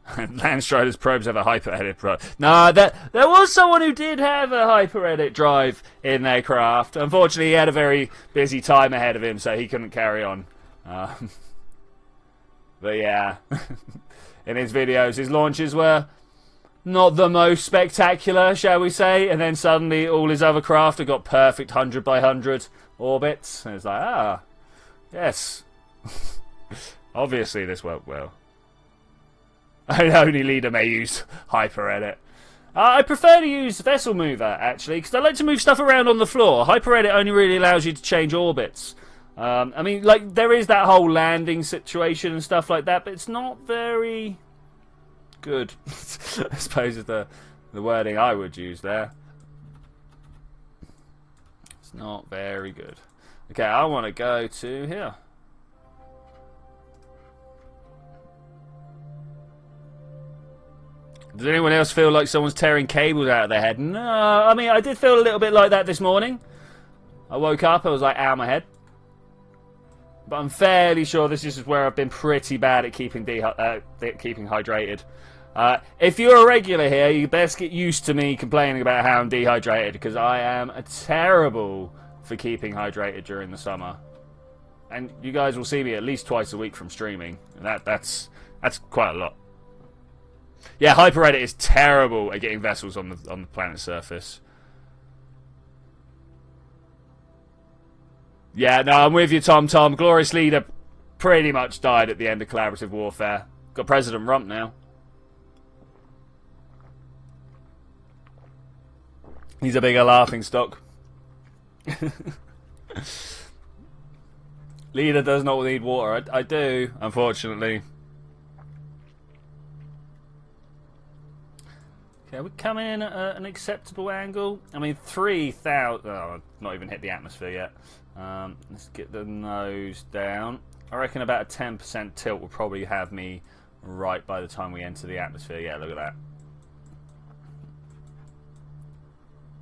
Landstrider's probes have a hyper-edit probe. Nah, there was someone who did have a hyper-edit drive in their craft. Unfortunately, he had a very busy time ahead of him, so he couldn't carry on. But yeah, in his videos, his launches were not the most spectacular, shall we say, and then suddenly all his other craft have got perfect 100 by 100 orbits, and it's like, ah, yes. Obviously this worked well. Only leader may use hyper edit. I prefer to use vessel mover actually, because I like to move stuff around on the floor. Hyper edit only really allows you to change orbits. I mean, like there is that whole landing situation and stuff like that, but it's not very good. I suppose is the wording I would use there. It's not very good. Okay, I want to go to here. Does anyone else feel like someone's tearing cables out of their head? No, I mean, I did feel a little bit like that this morning. I woke up, I was like, ow, my head. But I'm fairly sure this is where I've been pretty bad at keeping hydrated. If you're a regular here, you best get used to me complaining about how I'm dehydrated, because I am terrible for keeping hydrated during the summer. And you guys will see me at least twice a week from streaming. And that's quite a lot. Yeah, hyper edit is terrible at getting vessels on the planet's surface. Yeah, no, I'm with you, Tom. Glorious Leader pretty much died at the end of collaborative warfare. Got President Rump now. He's a bigger laughing stock. Leader does not need water. I do, unfortunately. Okay, we come in at an acceptable angle. I mean, 3,000... Oh, not even hit the atmosphere yet. Let's get the nose down. I reckon about a 10% tilt will probably have me right by the time we enter the atmosphere. Yeah, look at that.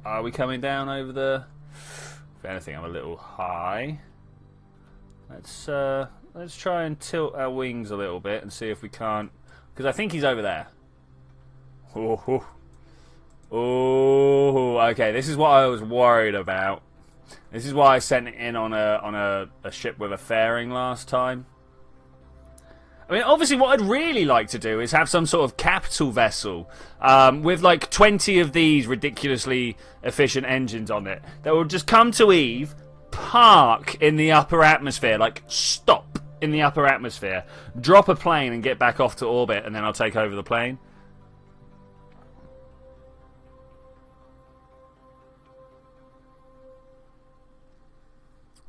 Are we coming down over the... If anything, I'm a little high. Let's try and tilt our wings a little bit and see if we can't... Because I think he's over there. Oh, okay. This is what I was worried about. This is why I sent it in on a ship with a fairing last time. I mean, obviously, what I'd really like to do is have some sort of capital vessel with like 20 of these ridiculously efficient engines on it that will just come to Eve, park in the upper atmosphere, like stop in the upper atmosphere, drop a plane and get back off to orbit, and then I'll take over the plane.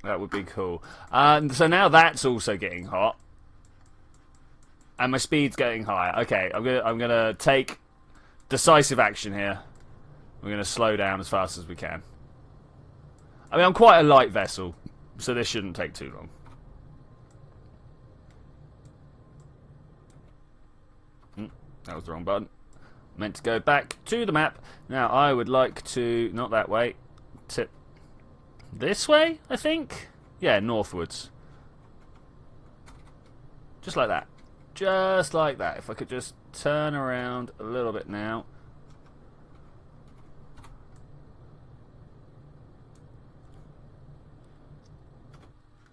That would be cool. So now that's also getting hot. And my speed's getting higher. Okay, I'm gonna take decisive action here. We're gonna slow down as fast as we can. I mean, I'm quite a light vessel, so this shouldn't take too long. That was the wrong button. Meant to go back to the map. Now I would like to, not that way, tip this way, I think? Yeah, northwards. Just like that. Just like that. If I could just turn around a little bit now.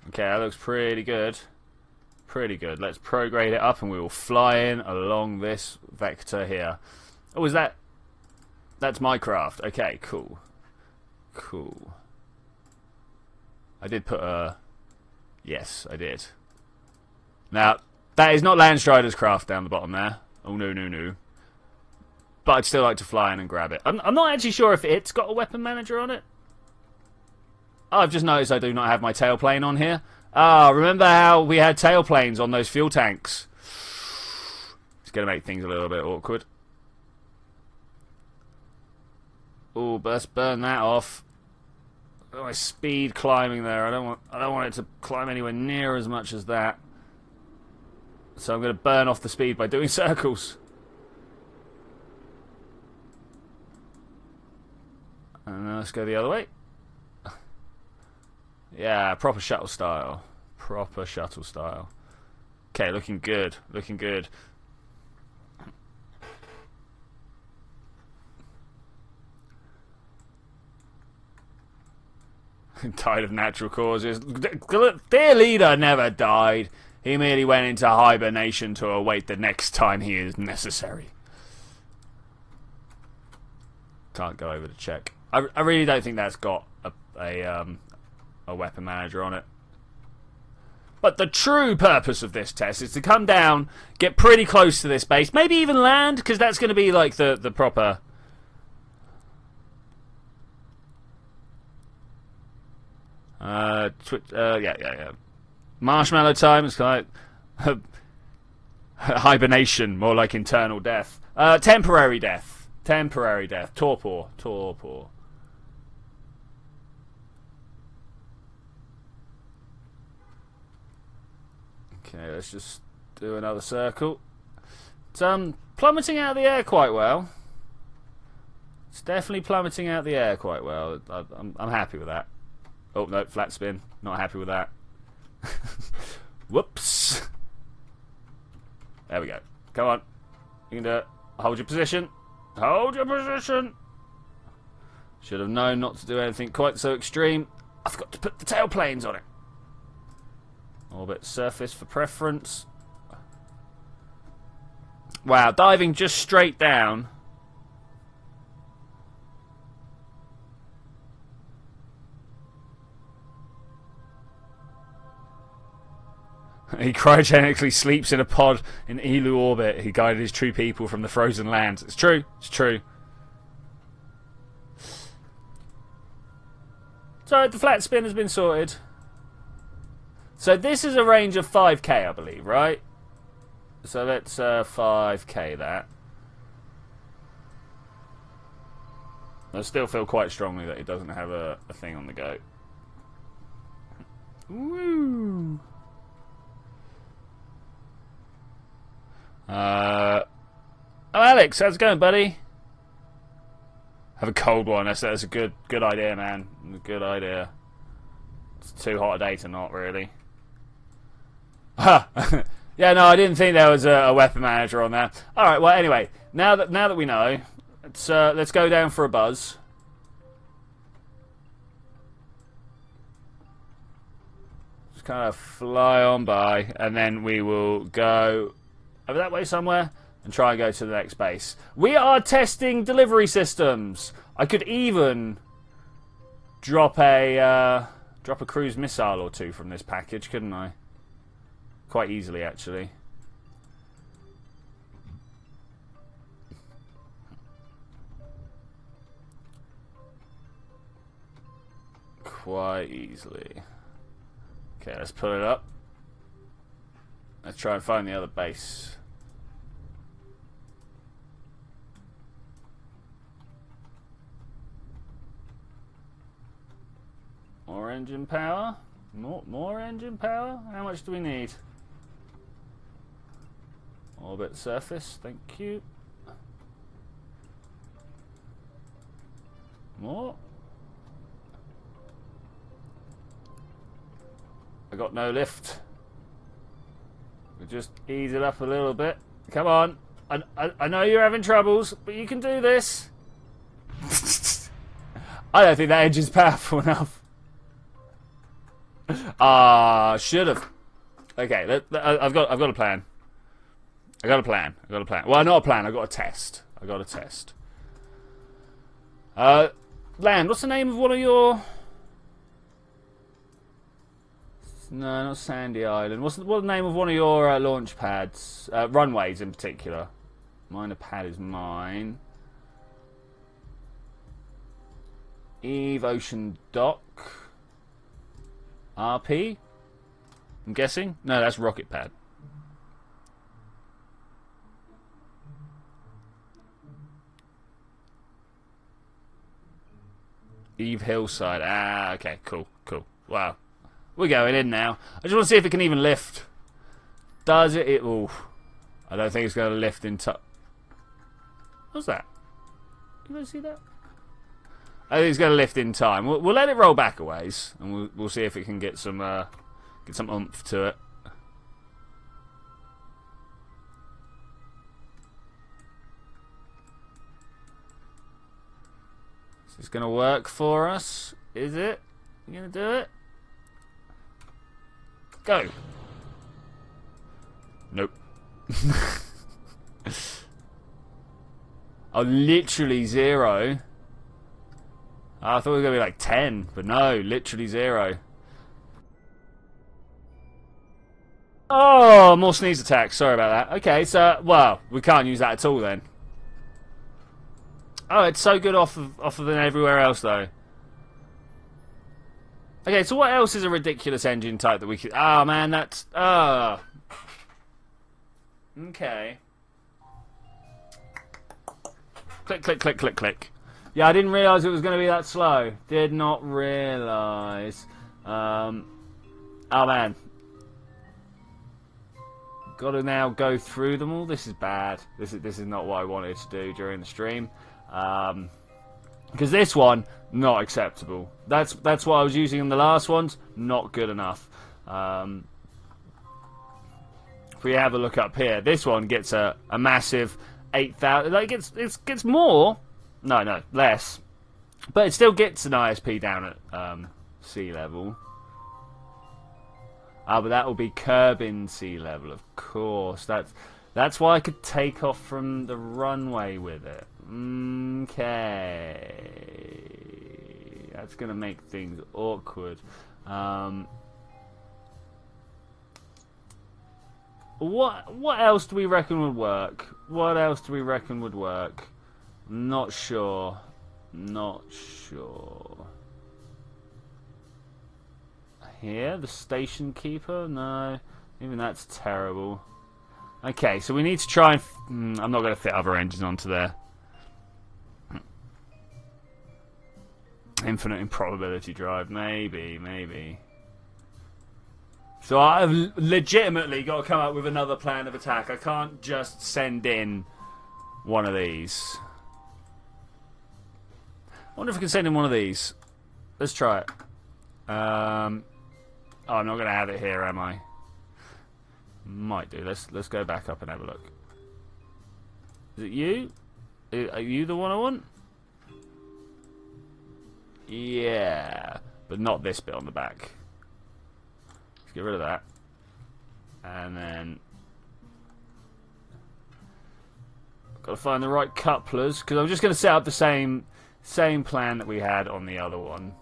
Okay, that looks pretty good. Pretty good. Let's prograde it up and we will fly in along this vector here. Oh, is that... That's my craft. Okay, cool. Cool. I did put a... Yes, I did. Now, that is not Landstrider's craft down the bottom there. Oh, no, no, no. But I'd still like to fly in and grab it. I'm not actually sure if it's got a weapon manager on it. Oh, I've just noticed I do not have my tailplane on here. Ah, remember how we had tailplanes on those fuel tanks? It's going to make things a little bit awkward. Oh, let's burn that off. Oh, my speed climbing there. I don't want it to climb anywhere near as much as that. So I'm going to burn off the speed by doing circles. And then let's go the other way. Yeah, proper shuttle style. Proper shuttle style. Okay, looking good. Looking good. Died of natural causes. Dear leader never died. He merely went into hibernation to await the next time he is necessary. Can't go over to check. I really don't think that's got a weapon manager on it. But the true purpose of this test is to come down, get pretty close to this base, maybe even land, because that's going to be like the proper... yeah. Marshmallow time is like hibernation, more like internal death. Temporary death. Temporary death. Torpor. Torpor. Okay, let's just do another circle. It's plummeting out of the air quite well. It's definitely plummeting out of the air quite well. I'm happy with that. Oh, no, flat spin. Not happy with that. Whoops. There we go. Come on. You can do it. Hold your position. Hold your position. Should have known not to do anything quite so extreme. I forgot to put the tail planes on it. Orbit surface for preference. Wow, diving just straight down. He cryogenically sleeps in a pod in Eeloo orbit. He guided his true people from the frozen lands. It's true. It's true. So the flat spin has been sorted. So this is a range of 5k, I believe, right? So let's 5k that. I still feel quite strongly that he doesn't have a thing on the go. Woo! Oh, Alex, how's it going, buddy? Have a cold one. That's a good idea, man. Good idea. It's too hot a day to not, really. Yeah, no, I didn't think there was a weapon manager on there. All right, well, anyway, now that we know, let's go down for a buzz. Just kind of fly on by, and then we will go over that way somewhere and try and go to the next base. We are testing delivery systems. I could even drop a cruise missile or two from this package, couldn't I? Quite easily, actually. Quite easily. Okay, let's put it up. Let's try and find the other base. More engine power? More engine power? How much do we need? Orbit surface, thank you. More? I got no lift. We'll just ease it up a little bit. Come on. I know you're having troubles, but you can do this. I don't think that engine's powerful enough. Should have. Okay, I've got a plan. I got a plan. Well, not a plan. I got a test. Land. What's the name of one of your? No, not Sandy Island. What's the name of one of your launch pads? Runways in particular. Minor pad is mine. Eve Ocean Dock. RP? I'm guessing? No, that's Rocket Pad. Eve Hillside. Ah, okay, cool, cool. Wow. We're going in now. I just want to see if it can even lift. Does it? Ooh. I don't think it's going to lift in time. What's that? You guys see that? I think it's going to lift in time. We'll let it roll back a ways, and we'll see if it can get some oomph to it. Is this going to work for us? Is it? You going to do it? Go. Nope. Oh, literally 0. I thought it was going to be like 10, but no, literally 0. Oh, more sneeze attacks. Sorry about that. Okay, so, well, we can't use that at all then. Oh, it's so good off of than everywhere else, though. Okay, so what else is a ridiculous engine type that we could... Oh, man, that's... Oh. Okay. Click, click, click, click, click. Yeah, I didn't realise it was going to be that slow. Did not realise. Oh, man. Got to now go through them all. This is bad. This is not what I wanted to do during the stream. Because this one, not acceptable. That's what I was using in the last ones. Not good enough. If we have a look up here, this one gets a massive 8,000. Like it gets more. No, less. But it still gets an ISP down at sea level. Ah, but that will be curbing sea level, of course. That's why I could take off from the runway with it. Okay. That's going to make things awkward. What else do we reckon would work? What else do we reckon would work? Not sure. Not sure. Here, the station keeper? No. Even that's terrible. Okay, so we need to try and... I'm not going to fit other engines onto there. Infinite improbability drive. Maybe. So I've legitimately got to come up with another plan of attack. I can't just send in one of these. I wonder if we can send in one of these. Let's try it. Oh, I'm not going to have it here, am I? Might do. Let's go back up and have a look. Is it you? Are you the one I want? Yeah, but not this bit on the back. Let's get rid of that. And then got to find the right couplers, because I'm just going to set up the same plan that we had on the other one.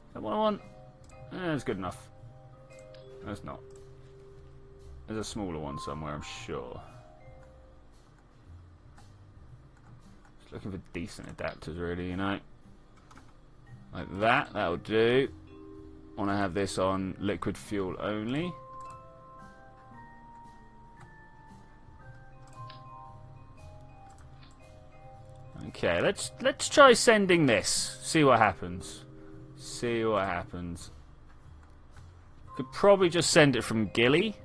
Is that what I want? That's good enough. That's not. There's a smaller one somewhere, I'm sure. Just looking for decent adapters, really, you know. Like that. That'll do. Want to have this on liquid fuel only. Okay, let's try sending this. See what happens. See what happens. Could probably just send it from Gilly,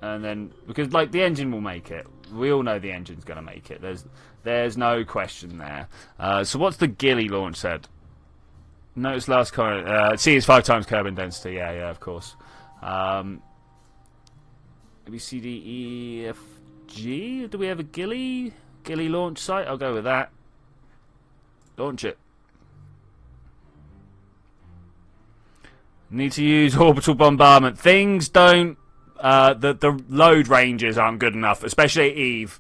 and then because like the engine will make it. We all know the engine's going to make it. There's no question there. So what's the Gilly launch said? Notice last comment. C is 5 times Kerbin density. Yeah, of course. A, B, C, D, E, F, G. Do we have a Gilly launch site? I'll go with that. Launch it. Need to use orbital bombardment. Things don't... the load ranges aren't good enough, especially at Eve.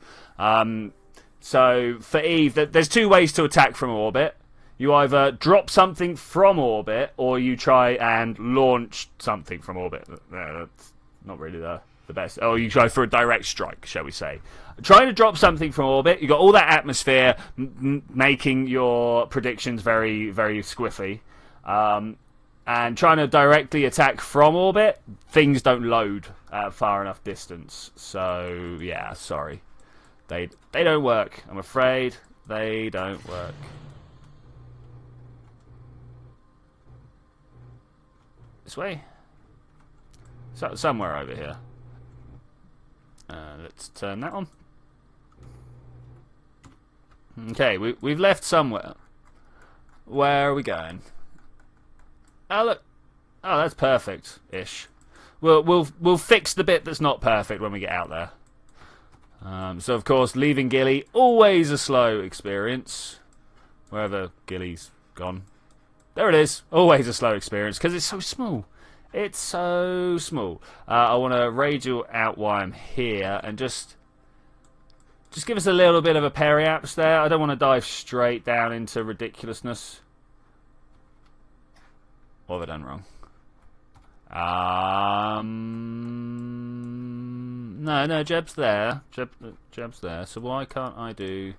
So for Eve, there's 2 ways to attack from orbit. You either drop something from orbit, or you try and launch something from orbit. That's not really the best. Or you try for a direct strike, shall we say. Trying to drop something from orbit, you've got all that atmosphere making your predictions very, very squiffy. And trying to directly attack from orbit, things don't load far enough distance. So, yeah, sorry. They don't work. I'm afraid they don't work. This way? So, somewhere over here. Let's turn that on. Okay, we've left somewhere. Where are we going? Oh look. Oh, that's perfect-ish. We'll fix the bit that's not perfect when we get out there. So of course, leaving Gilly, always a slow experience. Wherever Gilly's gone. There it is. Always a slow experience because it's so small. It's so small. I want to radial out while I'm here and just give us a little bit of a periaps there. I don't want to dive straight down into ridiculousness. What have I done wrong? No, Jeb's there. Jeb's there. So why can't I do...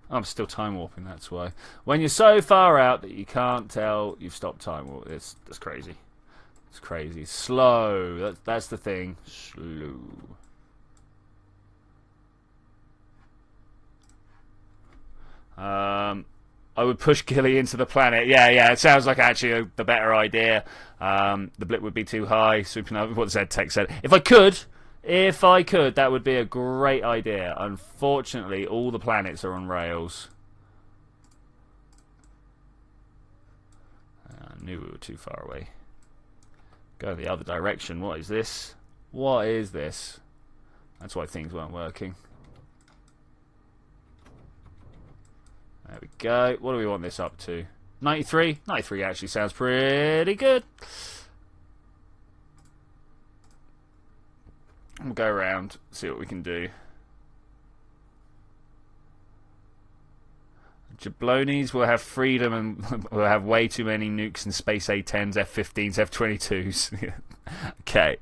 I'm still time warping, that's why. When you're so far out that you can't tell you've stopped time warping, that's crazy. It's crazy. Slow. That's the thing. Slow. I would push Gilly into the planet. Yeah, it sounds like actually the better idea. The blip would be too high. Supernova, what ZTech said. If I could, that would be a great idea. Unfortunately, all the planets are on rails. I knew we were too far away. Go the other direction. What is this? What is this? That's why things weren't working. There we go. What do we want this up to? 93? 93 actually sounds pretty good. We'll go around, see what we can do. Jablonis will have freedom and will have way too many nukes and space A-10s, F-15s, F-22s. Okay.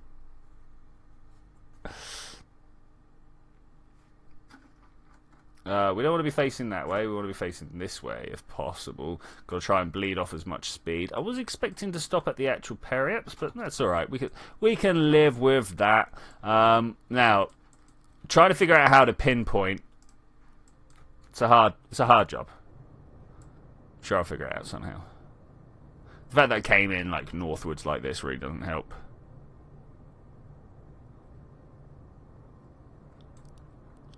We don't want to be facing that way. We want to be facing this way if possible. Got to try and bleed off as much speed. I was expecting to stop at the actual periaps, but that's all right. We can live with that. Now, trying to figure out how to pinpoint. It's a hard job. I'm sure I'll figure it out somehow. The fact that it came in like northwards like this really doesn't help.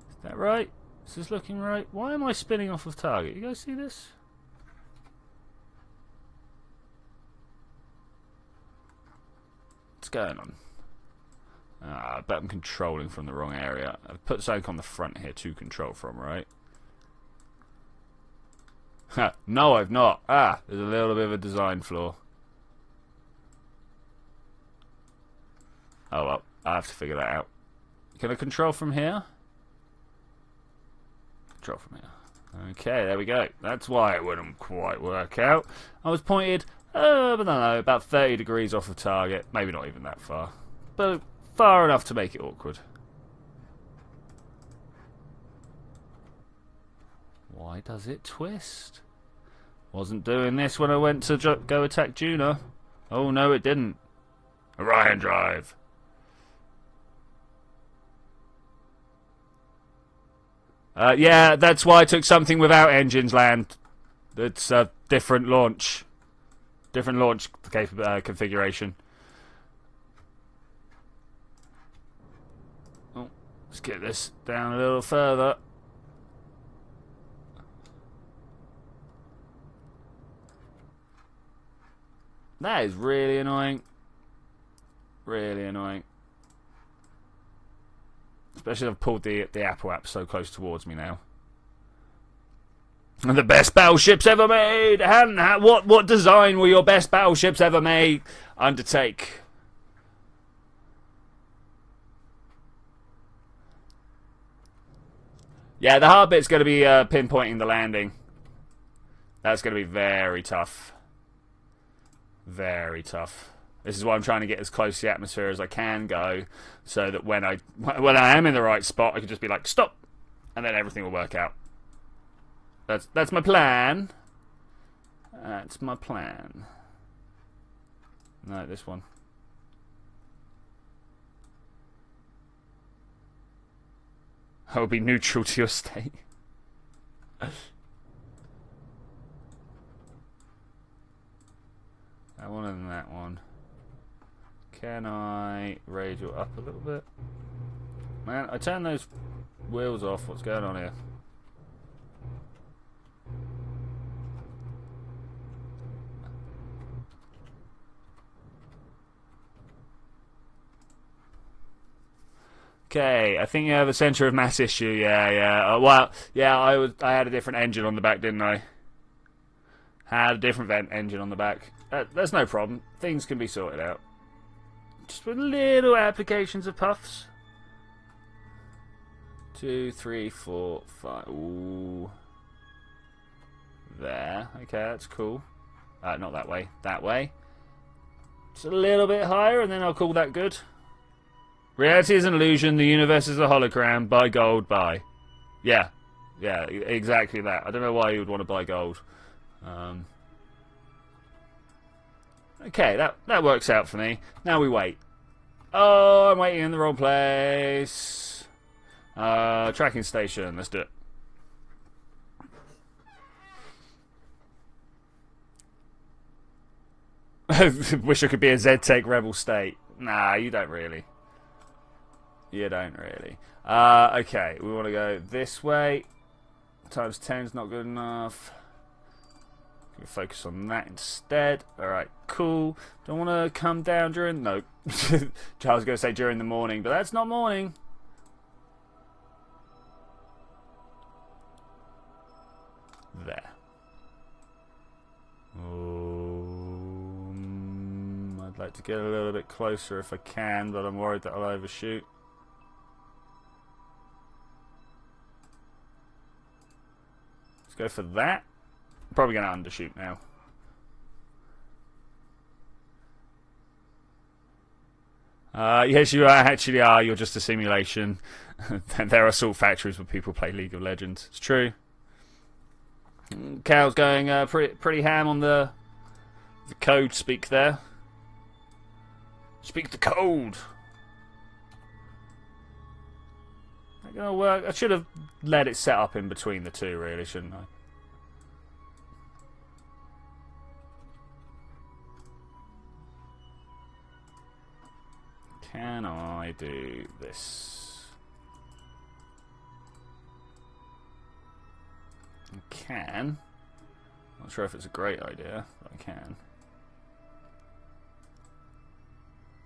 Is that right? Is this looking right? Why am I spinning off of target? You guys see this? What's going on? I bet I'm controlling from the wrong area. I've put something on the front here to control from, right? No, I've not. There's a little bit of a design flaw. Oh well, I have to figure that out. Can I control from here? Control from here. Okay, there we go. That's why it wouldn't quite work out. I was pointed, I don't know, about 30 degrees off of target. Maybe not even that far. But far enough to make it awkward. Why does it twist? Wasn't doing this when I went to go attack Juna. Oh no, it didn't. Orion drive. Yeah, that's why I took something without engines land. It's a different launch. Different launch configuration. Oh, let's get this down a little further. That is really annoying. Really annoying. Especially I've pulled the Apple app so close towards me now. The best battleships ever made! What design were your best battleships ever made undertake? Yeah, the hard bit's going to be pinpointing the landing. That's going to be very tough. Very tough. This is why I'm trying to get as close to the atmosphere as I can go, so that when I am in the right spot, I can just be like, stop, and then everything will work out. That's my plan. That's my plan. No, this one. I'll be neutral to your state. That one and that one. Can I radial up a little bit? Man, I turned those wheels off. What's going on here? Okay, I think you have a centre of mass issue. Yeah. Well, yeah, I had a different engine on the back, didn't I? Had a different engine on the back. That's no problem. Things can be sorted out. Just with little applications of puffs. 2, 3, 4, 5. Ooh. There. Okay, that's cool. Not that way. That way. Just a little bit higher, and then I'll call that good. Reality is an illusion. The universe is a hologram. Buy gold. Buy. Yeah, exactly that. I don't know why you would want to buy gold. Okay, that works out for me. Now we wait. Oh, I'm waiting in the wrong place. Tracking station. Let's do it. Wish I could be a Z-Tech Rebel State. Nah, you don't really. You don't really. Okay, we want to go this way. Times 10 is not good enough. We'll focus on that instead. Alright, cool. Don't want to come down during... No. I was going to say during the morning, but that's not morning. There. I'd like to get a little bit closer if I can, but I'm worried that I'll overshoot. Let's go for that. I'm probably going to undershoot now. Yes, you actually are. You're just a simulation. There are salt factories where people play League of Legends. It's true. Cal's going pretty ham on the code speak there. Speak the code. Not gonna work. I should have let it set up in between the two, really, shouldn't I? Can I do this? I can. Not sure if it's a great idea, but I can.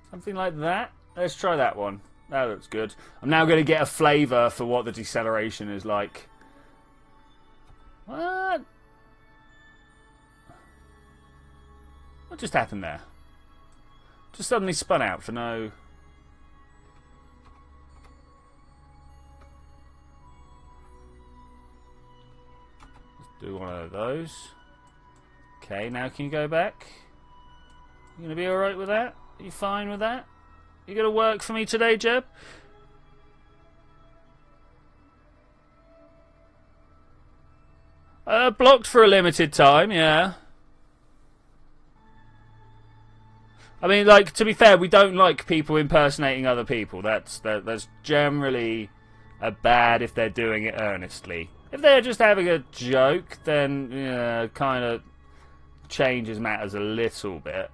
Something like that. Let's try that one. That looks good. I'm now going to get a flavour for what the deceleration is like. What? What just happened there? Just suddenly spun out for no... Let's do one of those. Okay, now can you go back? You going to be alright with that? Are you fine with that? You going to work for me today, Jeb? Blocked for a limited time, yeah. I mean, like, to be fair, we don't like people impersonating other people. That's generally bad if they're doing it earnestly. If they're just having a joke, then, yeah, kind of changes matters a little bit.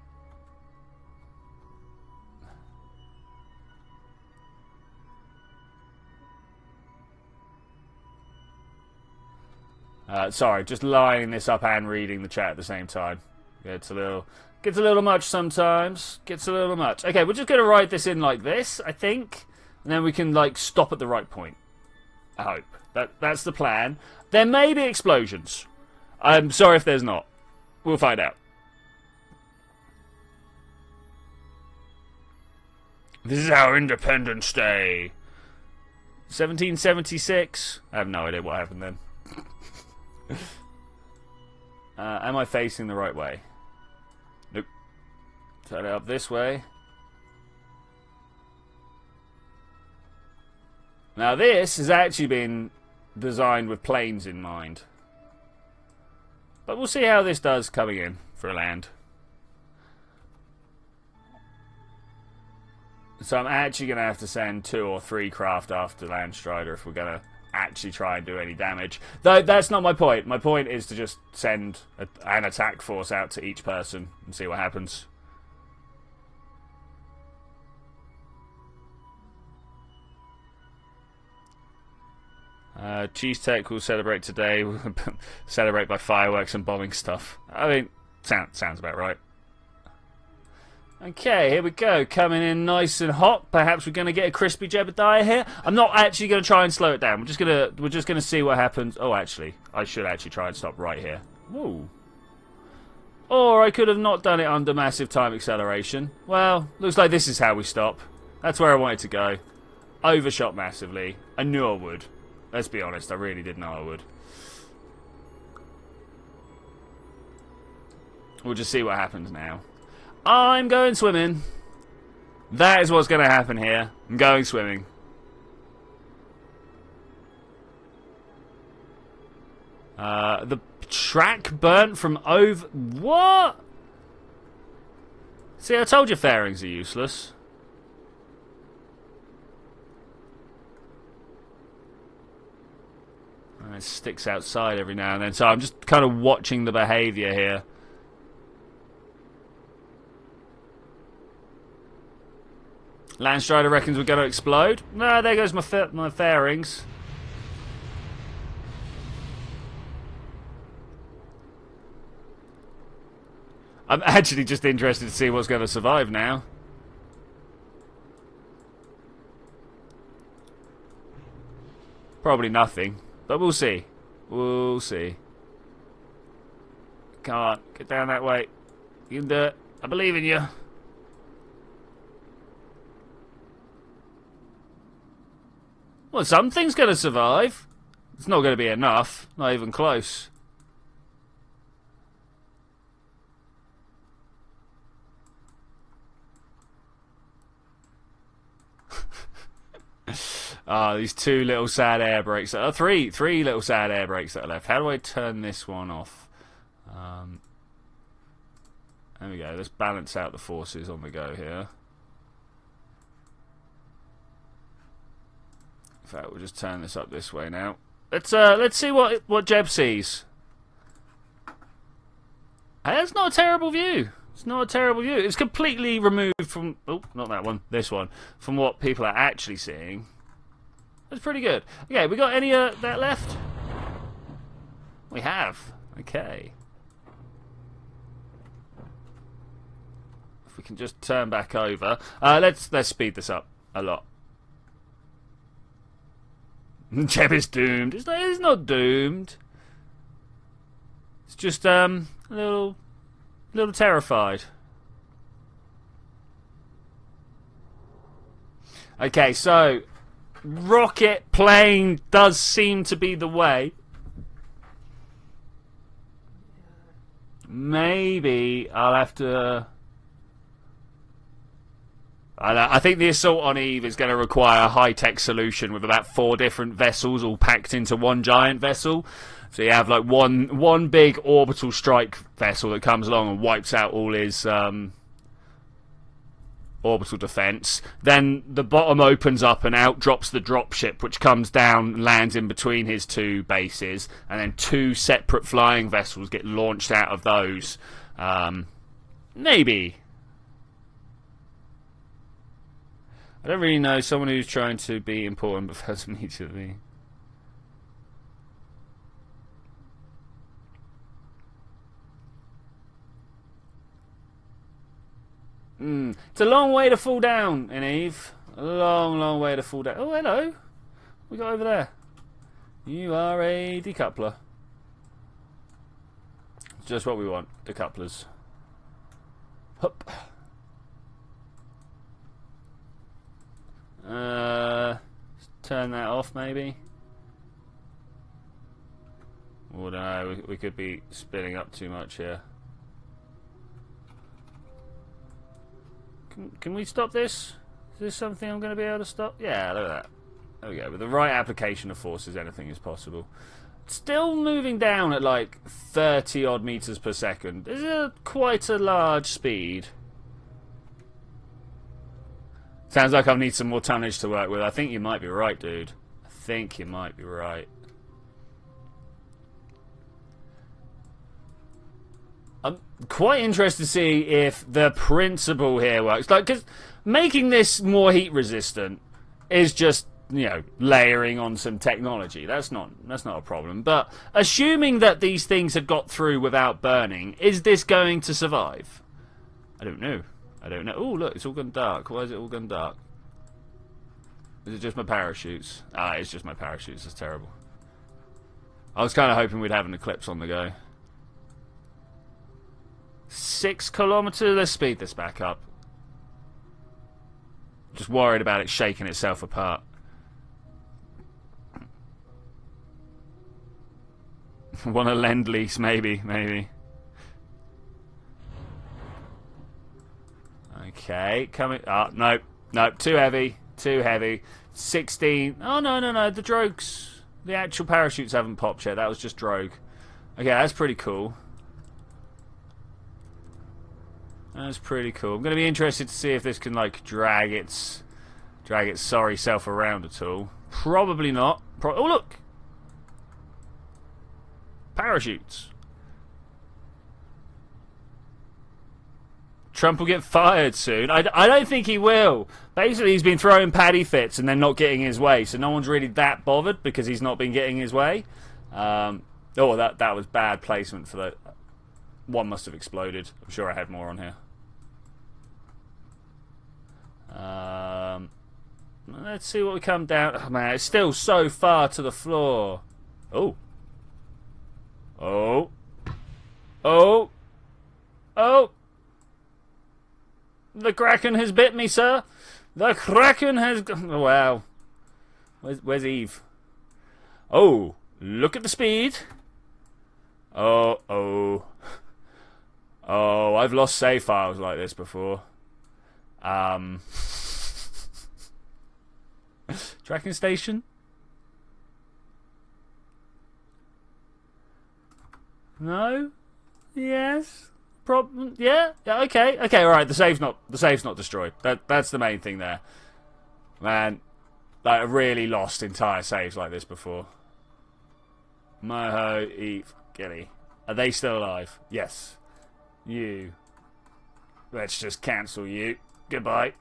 Sorry, just lining this up and reading the chat at the same time. Gets a little much sometimes. Gets a little much. Okay, we're just going to write this in like this, I think. And then we can, like, stop at the right point. I hope. That's the plan. There may be explosions. I'm sorry if there's not. We'll find out. This is our Independence Day. 1776. I have no idea what happened then. Am I facing the right way? Nope. Turn it up this way. Now this has actually been designed with planes in mind. But we'll see how this does coming in for a land. So I'm actually going to have to send 2 or 3 craft after Landstrider if we're going to actually try and do any damage. Though that's not my point. My point is to just send an attack force out to each person and see what happens. Cheese Tech will celebrate today. Celebrate by fireworks and bombing stuff. I mean, sounds about right. Okay, here we go. Coming in nice and hot. Perhaps we're going to get a crispy Jebediah here. I'm not actually going to try and slow it down. We're just gonna see what happens. Oh, actually, I should actually try and stop right here. Woo. Or I could have not done it under massive time acceleration. Well, looks like this is how we stop. That's where I wanted to go. Overshot massively. I knew I would. Let's be honest, I really did know I would. We'll just see what happens now. I'm going swimming. That is what's going to happen here. I'm going swimming. The track burnt from over... What? See, I told you fairings are useless. It sticks outside every now and then, so I'm just kind of watching the behaviour here. Landstrider reckons we're going to explode. No, there goes my fairings. I'm actually just interested to see what's going to survive now. Probably nothing, but we'll see. We'll see. Come on, get down that way. You can do it. I believe in you. Well, something's going to survive. It's not going to be enough. Not even close. Ah, these two little sad air brakes. Three little sad air brakes that are left. How do I turn this one off? There we go. Let's balance out the forces on the go here. In fact, we'll just turn this up this way now. Let's see what Jeb sees. Hey, that's not a terrible view. It's not a terrible view. It's completely removed from... Oh, not that one. This one. From what people are actually seeing. That's pretty good. Okay, we got any that left? We have. Okay. If we can just turn back over. Let's speed this up a lot. Jeb is doomed. It's not doomed. It's just a little terrified. Okay, so rocket plane does seem to be the way. Maybe I'll have to... I think the assault on Eve is going to require a high-tech solution with about 4 different vessels all packed into one giant vessel. So you have like one big orbital strike vessel that comes along and wipes out all his orbital defense. Then the bottom opens up and out drops the dropship, which comes down and lands in between his 2 bases. And then 2 separate flying vessels get launched out of those. Maybe. I don't really know. Someone who's trying to be important prefers immediately. It's a long way to fall down in Eve. A long way to fall down. Oh, hello. What we got over there? You are a decoupler. Just what we want. Decouplers. Hup. Turn that off, maybe. Oh no, we could be spinning up too much here. Can we stop this? Is this something I'm going to be able to stop? Yeah, look at that. There we go. With the right application of forces, anything is possible. Still moving down at like 30 odd meters per second. This is quite a large speed. Sounds like I'll need some more tonnage to work with. I think you might be right, dude. I think you might be right. I'm quite interested to see if the principle here works. Like, because making this more heat resistant is just, you know, layering on some technology. That's not a problem. But assuming that these things have got through without burning, is this going to survive? I don't know. I don't know. Oh, look, it's all gone dark. Why is it all gone dark? Is it just my parachutes? Ah, it's just my parachutes. That's terrible. I was kind of hoping we'd have an eclipse on the go. 6 kilometers. Let's speed this back up. Just worried about it shaking itself apart. Want a lend lease, maybe. Okay, coming. Oh, nope. Too heavy. 16. Oh, no. The drogues. The actual parachutes haven't popped yet. That was just drogue. Okay, that's pretty cool. That's pretty cool. I'm going to be interested to see if this can, like, drag its sorry self around at all. Probably not. Oh, look! Parachutes. Trump will get fired soon. I don't think he will. Basically, he's been throwing paddy fits and then not getting his way, so no one's really that bothered because he's not been getting his way. Oh, that was bad placement for that. One must have exploded. I'm sure I had more on here. Let's see what we come down. Oh, man, it's still so far to the floor. Oh. The Kraken has bit me, sir. The Kraken has... Oh, wow. Where's Eve? Oh, look at the speed. Oh, I've lost save files like this before. Tracking station? No? Yes? Problem? Yeah? Okay, alright, the save's not destroyed. That's the main thing there. Man, like, I've really lost entire saves like this before. Moho, Eve, Gilly. Are they still alive? Yes. You. Let's just cancel you. Goodbye.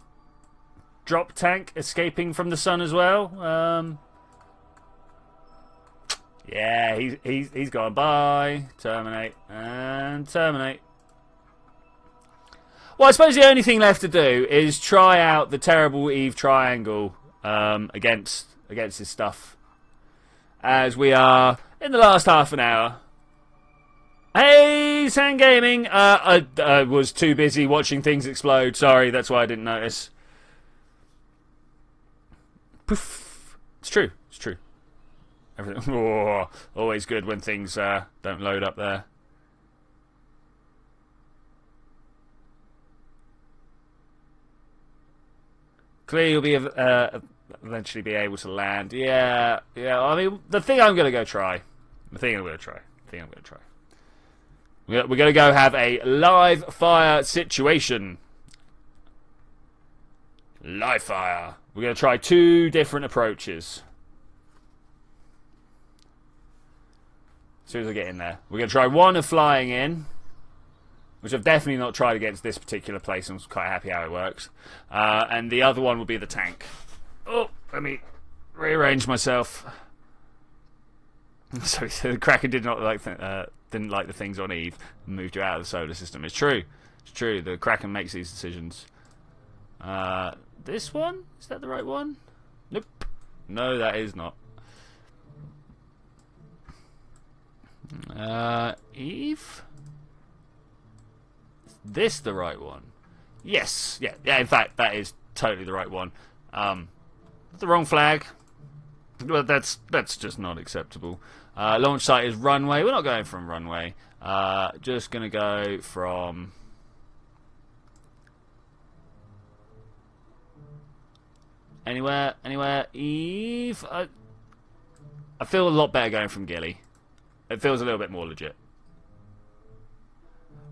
Drop tank escaping from the sun as well. Yeah, he's gone. Bye. Terminate and terminate. Well, I suppose the only thing left to do is try out the terrible Eve triangle against his stuff. As we are in the last half an hour. Hey, Sand Gaming. I was too busy watching things explode. Sorry, that's why I didn't notice. Poof. It's true. Everything. Oh, always good when things don't load up there. Clearly, you'll be eventually be able to land. Yeah. I mean, the thing I'm going to go try. We're going to go have a live fire situation. Live fire. We're going to try 2 different approaches. As soon as I get in there. We're going to try one of flying in, which I've definitely not tried against this particular place. I'm quite happy how it works. And the other one will be the tank. Oh, let me rearrange myself. So the Kraken did not like didn't like the things on Eve and moved you out of the solar system. It's true. The Kraken makes these decisions. This one? Is that the right one? Nope. No, that is not. Eve? Is this the right one? Yes. Yeah, in fact, that is totally the right one. The wrong flag. Well, that's just not acceptable. Launch site is runway. We're not going from runway. Just going to go from... Anywhere. Eve? I feel a lot better going from Gilly. It feels a little bit more legit.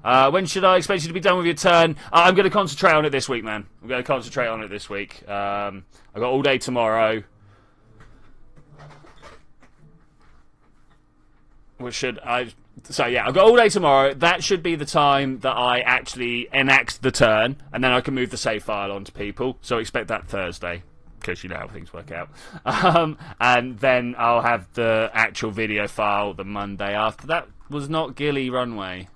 When should I expect you to be done with your turn? I'm going to concentrate on it this week, man. I'm going to concentrate on it this week. I've got all day tomorrow. Which should I? So yeah, I've got all day tomorrow. That should be the time that I actually enact the turn, and then I can move the save file onto people. So expect that Thursday, because you know how things work out. And then I'll have the actual video file the Monday after. That was not Gilly Runway.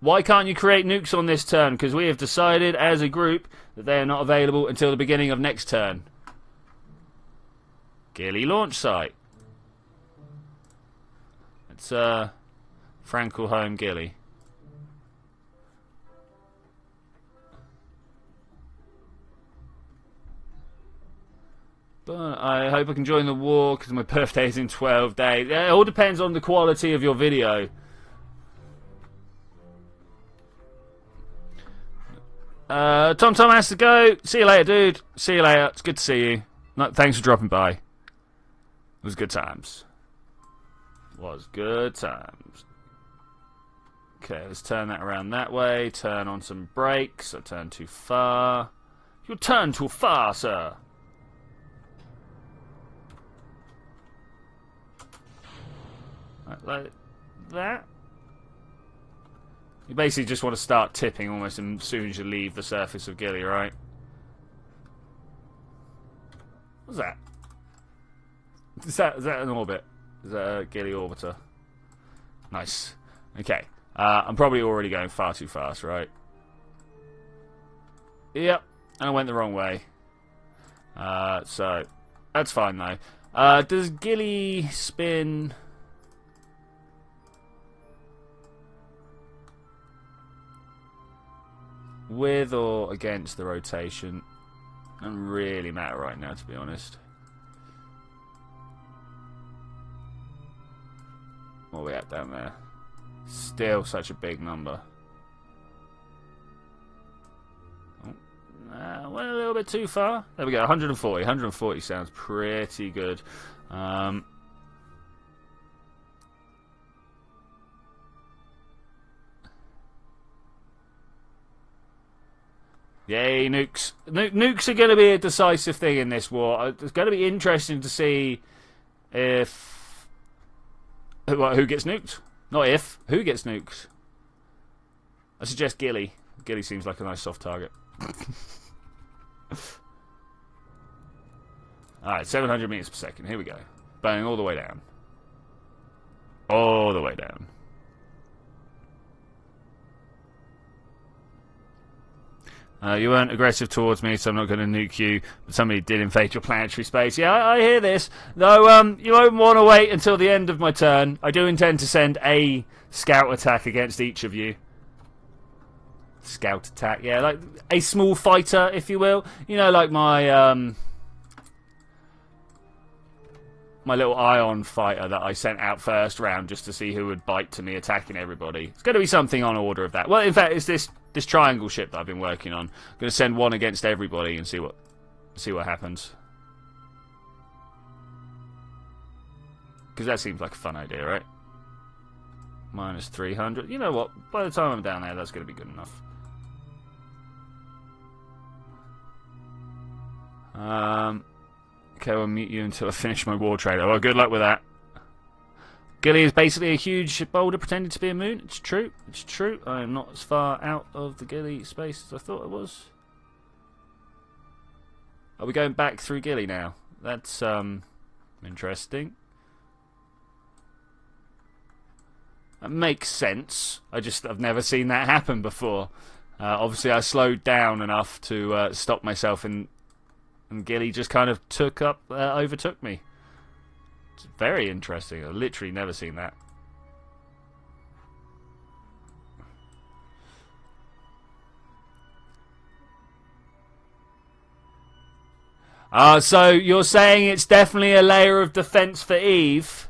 Why can't you create nukes on this turn? Because we have decided as a group that they are not available until the beginning of next turn. Gilly launch site. It's Frankelholm Gilly. But I hope I can join the war because my birthday is in 12 days. It all depends on the quality of your video. Tom has to go. See you later, dude. See you later. It's good to see you. No, thanks for dropping by. It was good times. Was good times. Okay, let's turn that around that way. Turn on some brakes. I turned too far. You turned too far, sir. Like that. You basically just want to start tipping almost as soon as you leave the surface of Gilly, right? What's that? Is that an orbit? Is that a Gilly orbiter? Nice. Okay. I'm probably already going far too fast, right? Yep. And I went the wrong way. So, that's fine though. Does Gilly spin... with or against the rotation? Doesn't really matter right now, to be honest. What are we at down there? Still such a big number. Oh, went a little bit too far. There we go, 140. 140 sounds pretty good. Yay, nukes. Nukes are going to be a decisive thing in this war. It's going to be interesting to see if... who gets nuked? Not if. Who gets nuked? I suggest Gilly. Gilly seems like a nice soft target. Alright, 700 meters per second. Here we go. Burning all the way down. All the way down. You weren't aggressive towards me, so I'm not going to nuke you. But somebody did invade your planetary space. Yeah, I hear this. Though, you won't want to wait until the end of my turn. I do intend to send a scout attack against each of you. Scout attack, yeah, like a small fighter, if you will. You know, like my my little ion fighter that I sent out first round just to see who would bite to me attacking everybody. It's going to be something on order of that. Well, in fact, it's this triangle ship that I've been working on. I'm going to send one against everybody and see what happens. Because that seems like a fun idea, right? Minus 300. You know what? By the time I'm down there, that's going to be good enough. Okay, I'll mute you until I finish my war trader. Well, good luck with that. Gilly is basically a huge boulder pretending to be a moon. It's true. It's true. I am not as far out of the Gilly space as I thought I was. Are we going back through Gilly now? That's interesting. That makes sense. I've never seen that happen before. Obviously, I slowed down enough to stop myself, and Gilly just kind of overtook me. It's very interesting. I've literally never seen that. So you're saying it's definitely a layer of defense for Eve?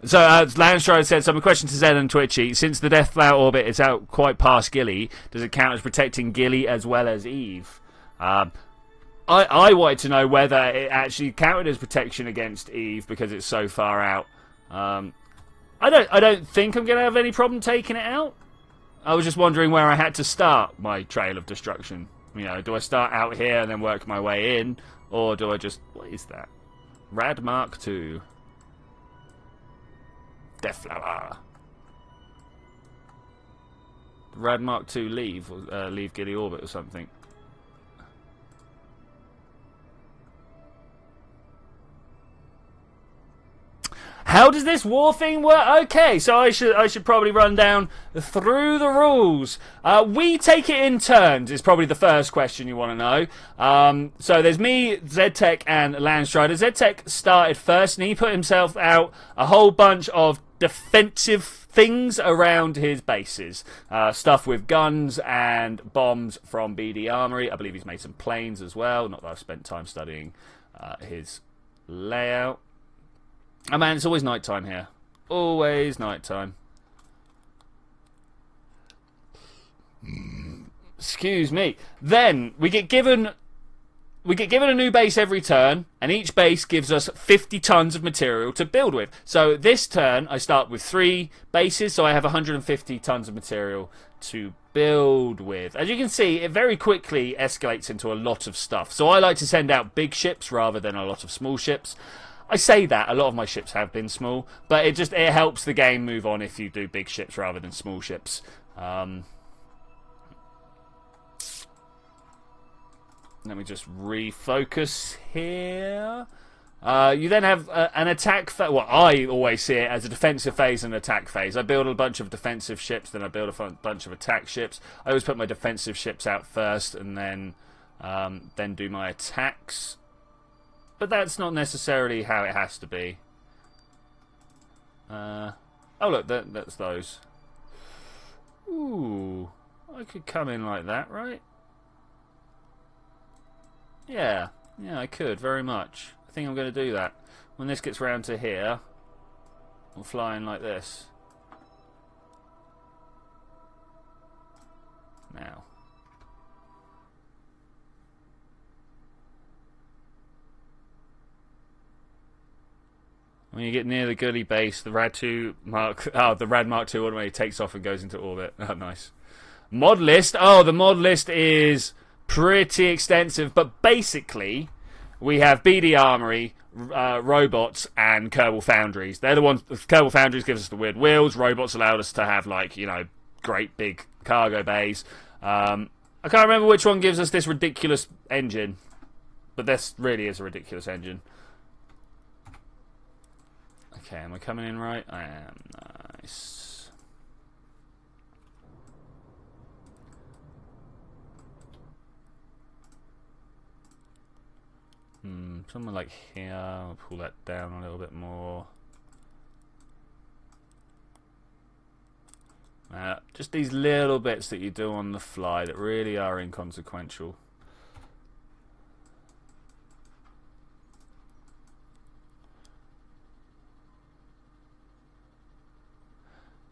So, Landstrider said, so my question to Zen and Twitchy, since the Deathflower orbit is out quite past Gilly, does it count as protecting Gilly as well as Eve? I wanted to know whether it actually counted as protection against Eve because it's so far out. I don't think I'm going to have any problem taking it out. I was just wondering where I had to start my trail of destruction. You know, do I start out here and then work my way in, or do I just... What is that? Rad Mark II. Deathflower. Rad Mark II leave, or leave Giddy Orbit or something. How does this war thing work? Okay, so I should probably run down through the rules. We take it in turns is probably the first question you want to know. So there's me, Zedtech, and Landstrider. Zedtech started first, and he put himself out a whole bunch of defensive things around his bases. Stuff with guns and bombs from BD Armory. I believe he's made some planes as well. Not that I've spent time studying his layout. Oh man, it's always nighttime here. Always nighttime. Excuse me. Then we get given a new base every turn, and each base gives us 50 tons of material to build with. So this turn I start with 3 bases, so I have 150 tons of material to build with. As you can see, it very quickly escalates into a lot of stuff. So I like to send out big ships rather than a lot of small ships. I say that, a lot of my ships have been small, but it helps the game move on if you do big ships rather than small ships. Let me just refocus here. You then have an attack phase. Well, I always see it as a defensive phase and attack phase. I build a bunch of defensive ships, then I build a bunch of attack ships. I always put my defensive ships out first and then do my attacks. But that's not necessarily how it has to be. Oh look, that's those. Ooh, I could come in like that, right? Yeah, I could, very much. I think I'm going to do that. When this gets round to here, I'll fly in like this. Now. When you get near the Gully base, the Rad Mark II automatically takes off and goes into orbit. Oh, nice. Mod list. Oh, the mod list is pretty extensive, but basically we have BD Armory, robots, and Kerbal Foundries. They're the ones. Kerbal Foundries gives us the weird wheels. Robots allowed us to have, like, you know, great big cargo bays. I can't remember which one gives us this ridiculous engine, but this really is a ridiculous engine. Okay, am I coming in right? I am. Nice. Somewhere like here. I'll pull that down a little bit more. Just these little bits that you do on the fly that really are inconsequential.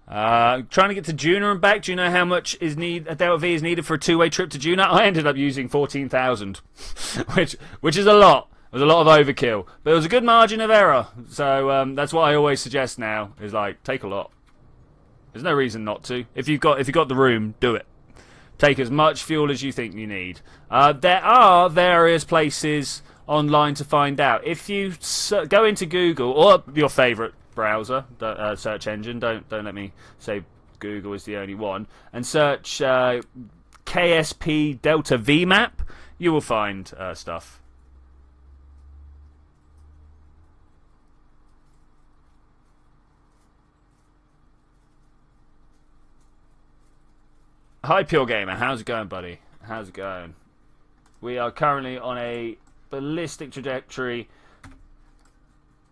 Trying to get to Juna and back. Do you know how much is a Delta V is needed for a 2-way trip to Juna? I ended up using 14,000, which is a lot. It was a lot of overkill, but it was a good margin of error. So that's what I always suggest now: is like take a lot. There's no reason not to. If you've got the room, do it. Take as much fuel as you think you need. There are various places online to find out. If you go into Google or your favourite browser, search engine, don't let me say Google is the only one, and search KSP Delta V map, you will find stuff. Hi Pure Gamer, how's it going, buddy? How's it going? We are currently on a ballistic trajectory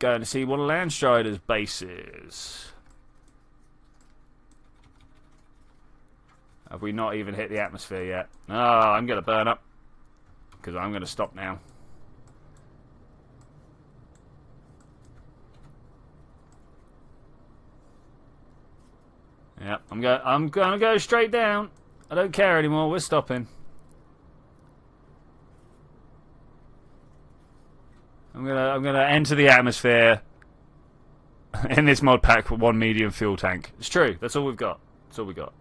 going to see one of Landstrider's bases. Have we not even hit the atmosphere yet? Oh, I'm going to burn up because I'm going to stop now. Yep, I'm going to go straight down. I don't care anymore. We're stopping. I'm gonna enter the atmosphere in this mod pack with 1 medium fuel tank. It's true. That's all we've got. That's all we got.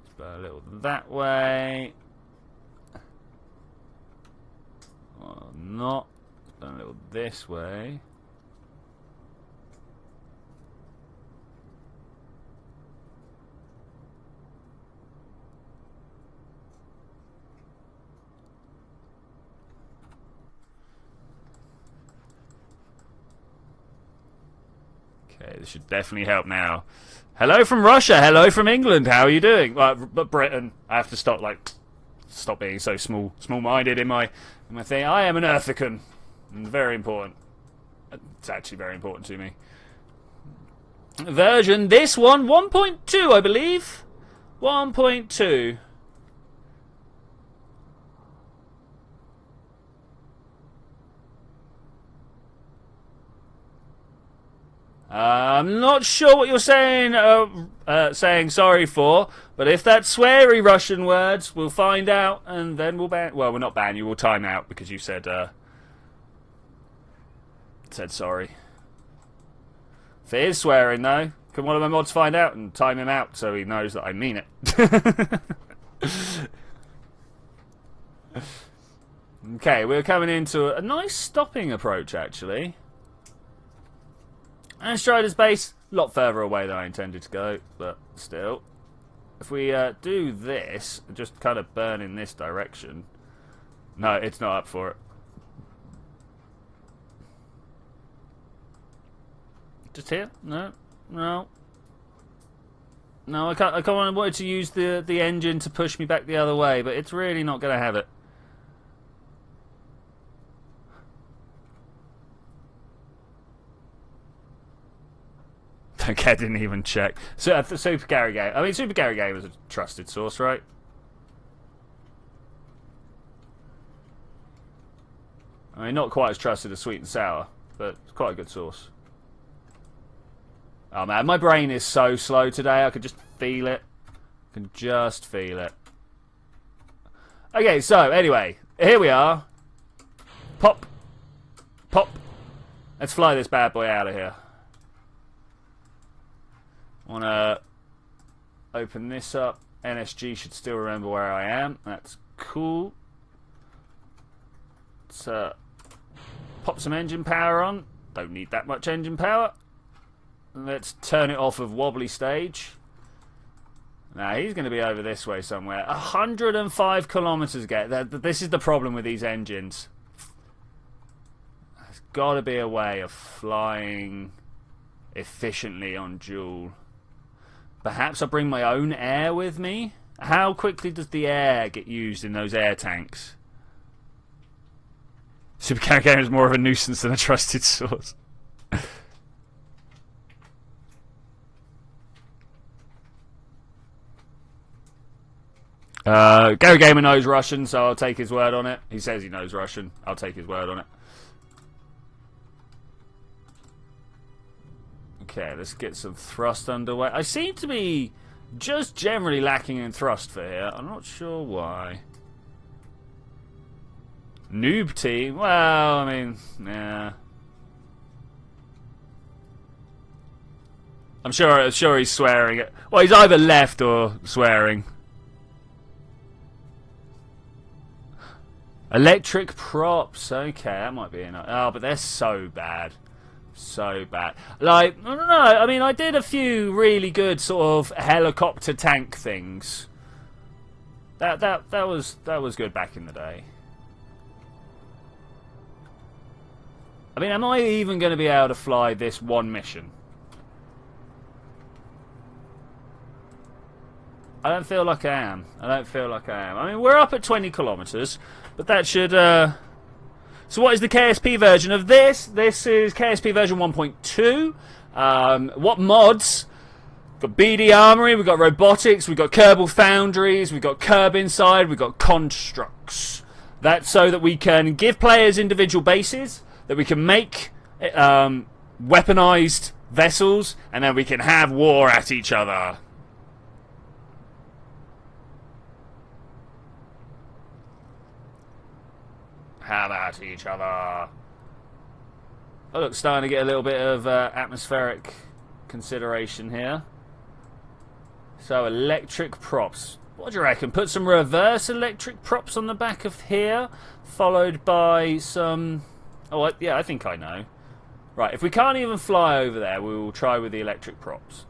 Let's put a little that way. Or not. Done a little this way. Okay, this should definitely help now. Hello from Russia. Hello from England. How are you doing? But Britain. I have to stop being so small-minded in my thing. I am an Earthican. Very important. It's actually very important to me. Version, this one, 1.2, I believe. 1.2. I'm not sure what you're saying, saying sorry for, but if that's sweary Russian words, we'll find out, and then we'll ban. Well, we'll not ban you. We'll time out because you said sorry. If it is swearing, though, can one of my mods find out and time him out so he knows that I mean it? Okay, we're coming into a nice stopping approach, actually. And Strider's base, a lot further away than I intended to go, but still. If we do this, and just kind of burn in this direction. No, it's not up for it. Just here? No. No, I can't. I wanted to use the engine to push me back the other way, but it's really not going to have it. Okay, I didn't even check. So, Super Gary Game. I mean, Super Gary Game is a trusted source, right? I mean, not quite as trusted as Sweet and Sour, but it's quite a good source. Oh man, my brain is so slow today. I could just feel it. I can just feel it. Okay, so anyway, here we are. Pop. Pop. Let's fly this bad boy out of here. I want to open this up. NSG should still remember where I am. That's cool. Let's pop some engine power on. Don't need that much engine power. Let's turn it off of wobbly stage. Now he's going to be over this way somewhere. 105 kilometers get. This is the problem with these engines. There's got to be a way of flying efficiently on Joule. Perhaps I'll bring my own air with me. How quickly does the air get used in those air tanks? Super Carry Game is more of a nuisance than a trusted source. Gary Gamer knows Russian, so I'll take his word on it. He says he knows Russian. I'll take his word on it. Okay, let's get some thrust underway. I seem to be just generally lacking in thrust for here. I'm not sure why. Noob team? Well, I mean, yeah. I'm sure he's swearing. Well, he's either left or swearing. Electric props. Okay, that might be enough. Oh, but they're so bad. So bad. Like, I don't know. I mean, I did a few really good sort of helicopter tank things. That was good back in the day. I mean, am I even going to be able to fly this one mission? I don't feel like I am. I mean, we're up at 20 kilometers, but that should... So what is the KSP version of this? This is KSP version 1.2. What mods? We've got BD Armory, we've got Robotics, we've got Kerbal Foundries, we've got Curb Inside, we've got Constructs. That's so that we can give players individual bases, that we can make weaponized vessels, and then we can have war at each other. Have at each other. Oh look, starting to get a little bit of atmospheric consideration here. So electric props. What do you reckon? Put some reverse electric props on the back of here, followed by some... Oh, yeah, I think I know. Right, if we can't even fly over there, we will try with the electric props.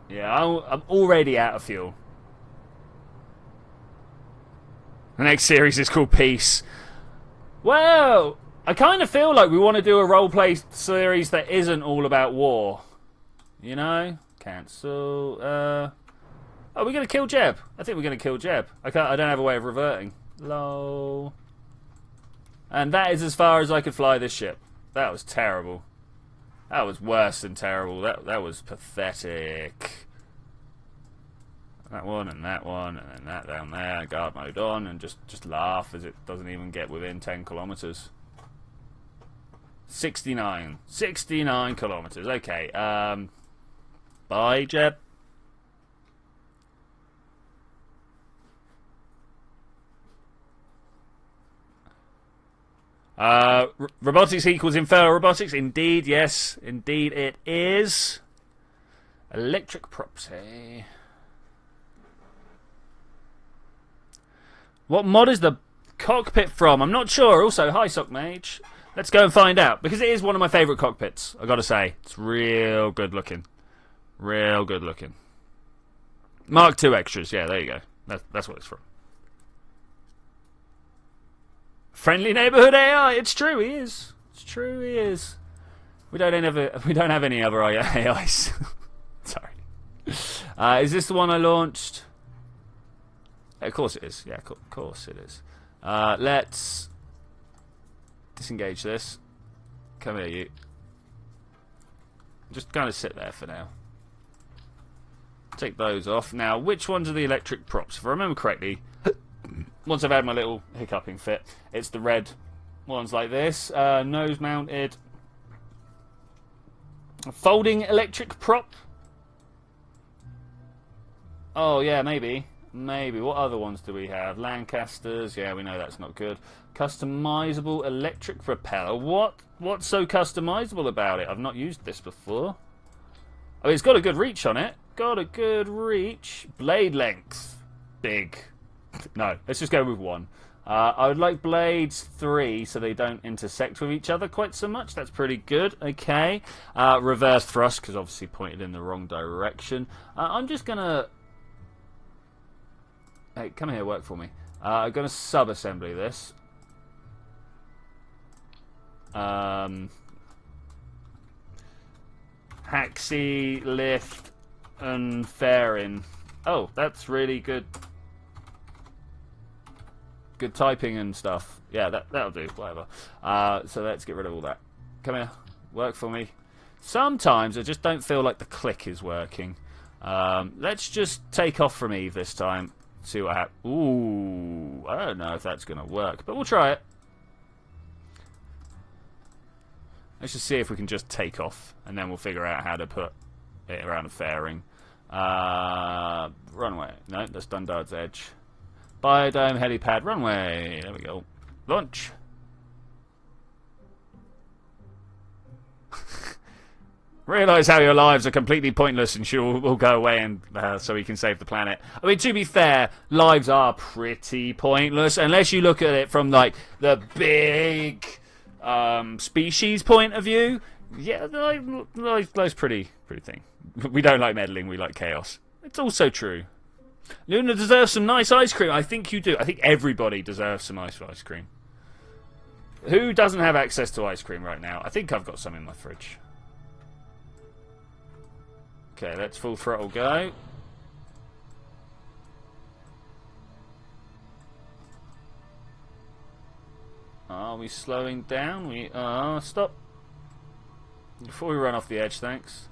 Yeah, I'm already out of fuel. The next series is called Peace. Well, I kind of feel like we want to do a roleplay series that isn't all about war. You know? Cancel. Oh, we're going to kill Jeb. I think we're going to kill Jeb. I don't have a way of reverting. Lol. And that is as far as I could fly this ship. That was terrible. That was worse than terrible. That was pathetic. That one, and then that down there. Guard mode on, and just laugh as it doesn't even get within 10 kilometers. 69 kilometers. Okay. Bye, Jeb. Robotics equals infernal robotics. Indeed, yes. Indeed it is. Electric props, hey. What mod is the cockpit from? I'm not sure. Also, hi, Sockmage. Let's go and find out. Because it is one of my favourite cockpits, I gotta say. It's real good looking. Real good looking. Mark II extras. Yeah, there you go. That's what it's from. Friendly neighborhood AI. It's true, he is. It's true, he is. We don't have any other AIs. Sorry. Is this the one I launched? Of course it is. Yeah, of course it is. Let's disengage this. Come here, you. Just kind of sit there for now. Take those off. Now, which ones are the electric props? If I remember correctly, once I've had my little hiccuping fit, it's the red ones like this. Nose mounted. A folding electric prop. Oh, yeah, maybe. Maybe. What other ones do we have? Lancasters. Yeah, we know that's not good. Customizable electric propeller. What's so customizable about it? I've not used this before. Oh, it's got a good reach on it. Got a good reach. Blade length. Big. No, let's just go with 1. I would like blades 3 so they don't intersect with each other quite so much. That's pretty good. Okay. Reverse thrust, because obviously pointed in the wrong direction. I'm just going to... Hey, come here, work for me. I'm going to sub-assembly this. Haxi, lift, and fairing. Oh, that's really good. Good typing and stuff. Yeah, that'll do. Whatever. So let's get rid of all that. Come here, work for me. Sometimes I just don't feel like the click is working. Let's just take off from Eve this time. See what happens. Ooh, I don't know if that's going to work, but we'll try it. Let's just see if we can just take off, and then we'll figure out how to put it around a fairing. Runway. No, that's Dundard's Edge. Biodome, helipad, runway. There we go. Launch. Realise how your lives are completely pointless and she'll will go away and so we can save the planet. I mean, to be fair, lives are pretty pointless unless you look at it from like the big species point of view. Yeah, life's pretty thing. We don't like meddling, we like chaos. It's also true. Luna deserves some nice ice cream. I think you do. I think everybody deserves some nice ice cream. Who doesn't have access to ice cream right now? I think I've got some in my fridge. Okay, let's full throttle go. Are we slowing down? We are. Stop. Before we run off the edge, thanks.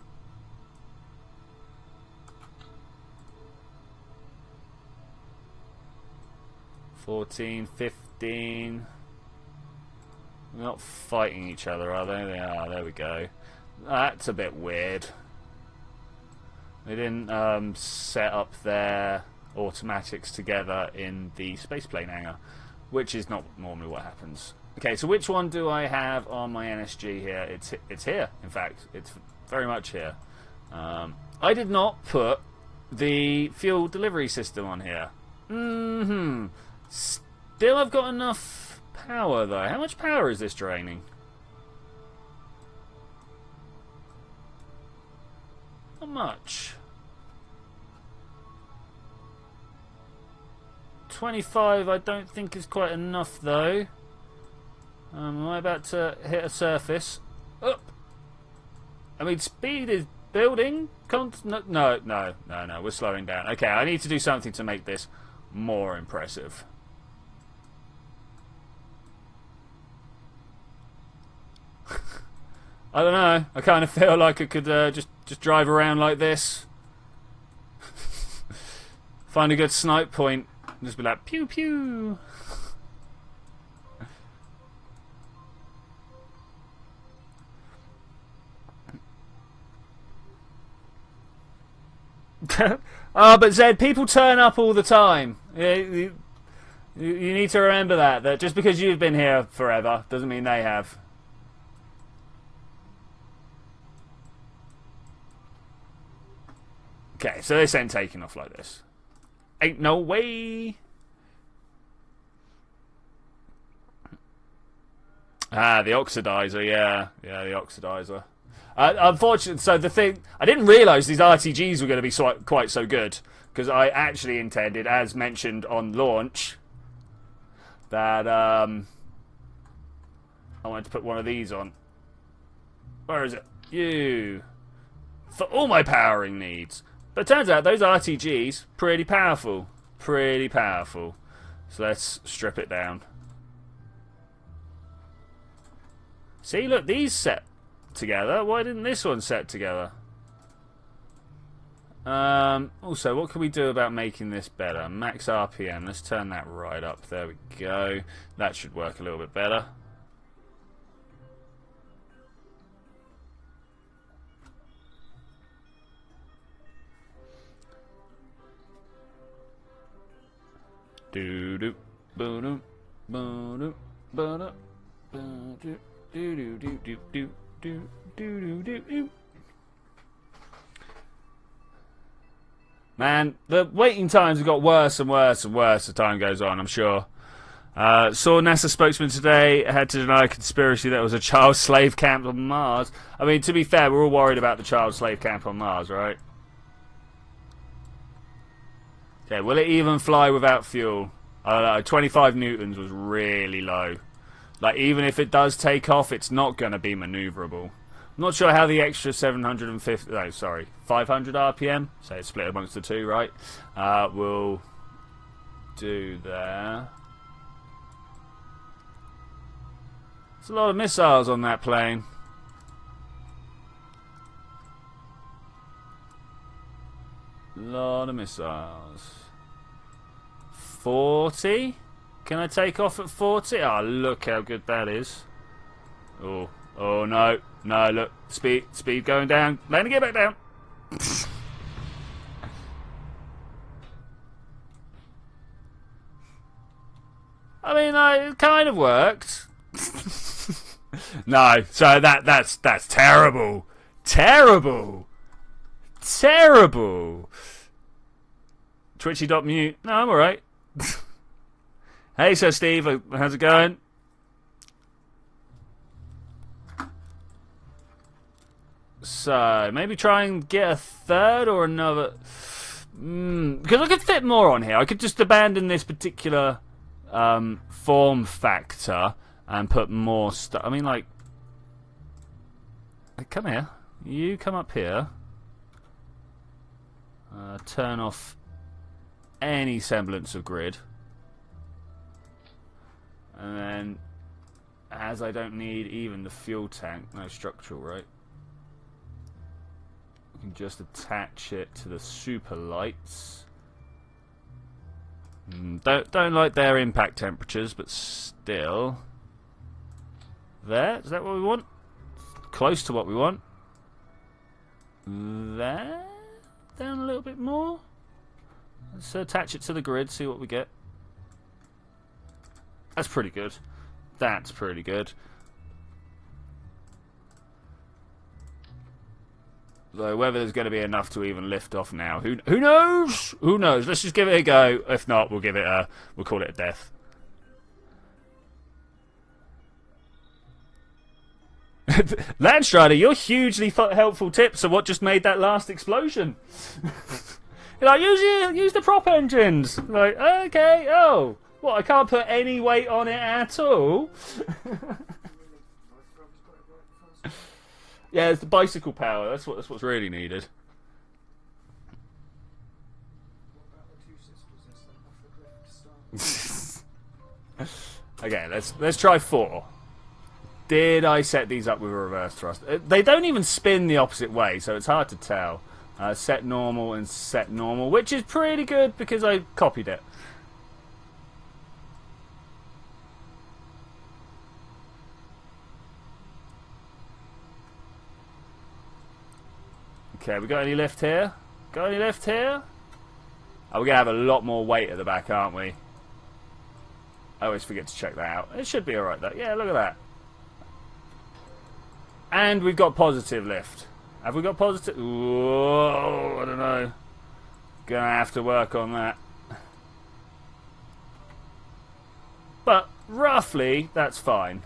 $14, $15. They're not fighting each other, are they? They are. There we go. That's a bit weird. They didn't set up their automatics together in the spaceplane hangar, which is not normally what happens. Okay, so which one do I have on my NSG here? It's here, in fact. It's very much here. I did not put the fuel delivery system on here. Still, I've got enough power, though. How much power is this draining? Not much. 25 I don't think is quite enough, though. Am I about to hit a surface? Up. I mean, speed is building. No. We're slowing down. Okay, I need to do something to make this more impressive. I don't know. I kind of feel like I could just drive around like this. Find a good snipe point. And just be like, pew pew. Oh, but Zed, people turn up all the time. You need to remember that just because you've been here forever doesn't mean they have. Okay, so this ain't taking off like this. Ain't no way. Ah, the oxidizer, yeah, the oxidizer. Unfortunately, so the thing, I didn't realise these RTGs were going to be quite so good, because I actually intended, as mentioned on launch, that I wanted to put one of these on. Where is it? You. For all my powering needs. But it turns out those RTGs, pretty powerful. Pretty powerful. So let's strip it down. See, look, these set together. Why didn't this one set together? Also, what can we do about making this better? Max RPM. Let's turn that right up. There we go. That should work a little bit better. Do do bo do bo do bo do do do do do do do do do do. Man, the waiting times have got worse and worse and worse as time goes on, I'm sure. Saw NASA spokesman today had to deny a conspiracy that it was a child slave camp on Mars. I mean, to be fair, we're all worried about the child slave camp on Mars, right? Okay, will it even fly without fuel? I don't know, 25 newtons was really low. Like, even if it does take off, it's not going to be maneuverable. I'm not sure how the extra 500 RPM, say it's split amongst the two, right, will do there. There's a lot of missiles on that plane. Lot of missiles. 40? Can I take off at 40? Oh, look how good that is. Oh no. No, look. Speed going down. Landing it back down. I mean, it kind of worked. No, so that's terrible. Terrible. Terrible. Twitchy.mute. No, I'm alright. Hey, Sir Steve, how's it going? So, maybe try and get a third or another. Because I could fit more on here. I could just abandon this particular form factor and put more stuff. I mean, like, come here. You come up here. Turn off any semblance of grid. And then, as I don't need even the fuel tank, no structural, right? We can just attach it to the super lights. Don't like their impact temperatures, but still. There, is that what we want? Close to what we want. There, down a little bit more. Let's attach it to the grid, see what we get. That's pretty good. That's pretty good. Though whether there's going to be enough to even lift off now, who knows? Who knows? Let's just give it a go. If not, we'll call it a death. Landstrider, your hugely helpful tips are what just made that last explosion. You're like, use the prop engines. Like, okay, oh, what? I can't put any weight on it at all. Yeah, it's the bicycle power. That's what's really needed. Okay, let's try 4. Did I set these up with a reverse thrust? They don't even spin the opposite way, so it's hard to tell. Set normal and set normal, which is pretty good because I copied it. Okay, we got any lift here? Got any lift here? Oh, we're going to have a lot more weight at the back, aren't we? I always forget to check that out. It should be alright, though. Yeah, look at that. And we've got positive lift. Have we got positive? Whoa, I don't know. Gonna have to work on that. But roughly, that's fine.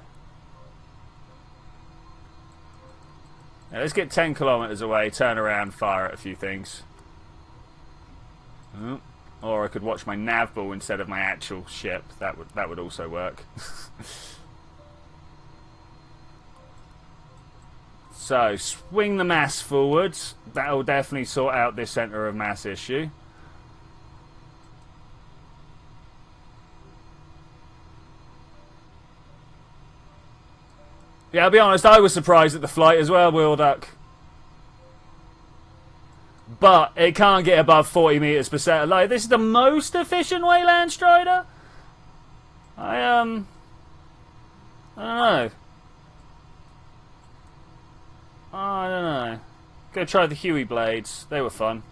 Now, let's get 10 kilometers away, turn around, fire at a few things. Oh. Or I could watch my nav ball instead of my actual ship. That would also work. So, swing the mass forwards. That'll definitely sort out this centre of mass issue. Yeah, I'll be honest, I was surprised at the flight as well, Wilduck. But it can't get above 40 meters per second. Like, this is the most efficient way, Landstrider? I don't know. I don't know. Go try the Huey blades. They were fun.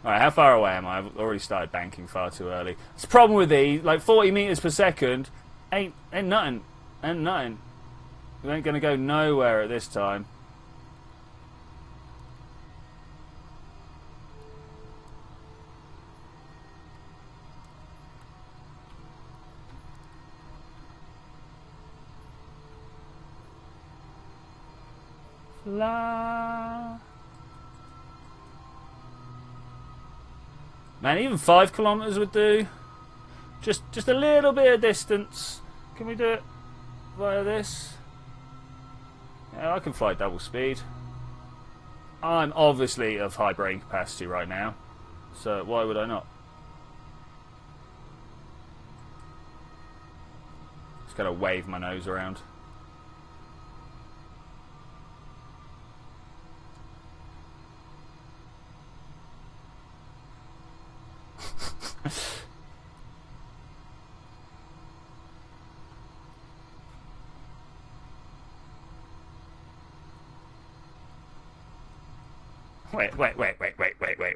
Alright, how far away am I? I've already started banking far too early. It's the problem with these, like 40 meters per second ain't nothing. Ain't nothing. We ain't gonna go nowhere at this time. La. Man, even 5 kilometers would do. Just a little bit of distance. Can we do it via this? Yeah, I can fly double speed. I'm obviously of high brain capacity right now, so why would I not? Just gotta wave my nose around.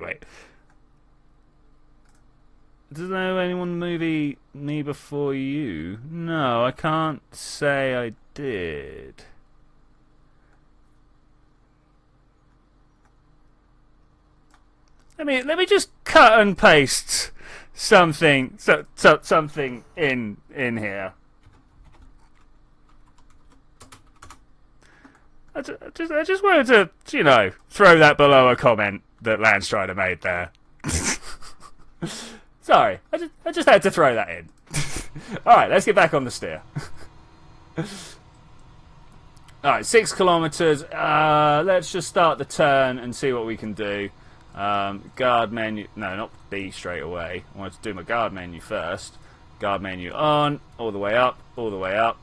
Wait. Does anyone movie Me Before You? No, I can't say I did. Let me just cut and paste something something in here. I just wanted to, you know, throw that below a comment that Landstrider made there. Sorry, I just had to throw that in. Alright, let's get back on the steer. Alright, 6 kilometers. Let's just start the turn and see what we can do. Guard menu. No, not B straight away. I wanted to do my guard menu first. Guard menu on, all the way up, all the way up.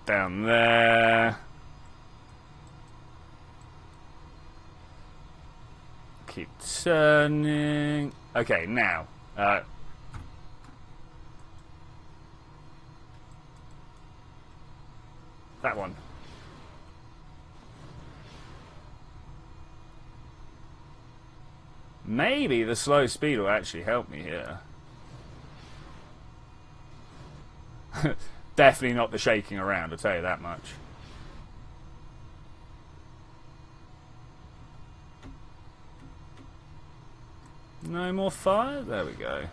Down there. Keep turning. Okay, now. That one. Maybe the slow speed will actually help me here. Definitely not the shaking around, I'll tell you that much. No more fire? There we go.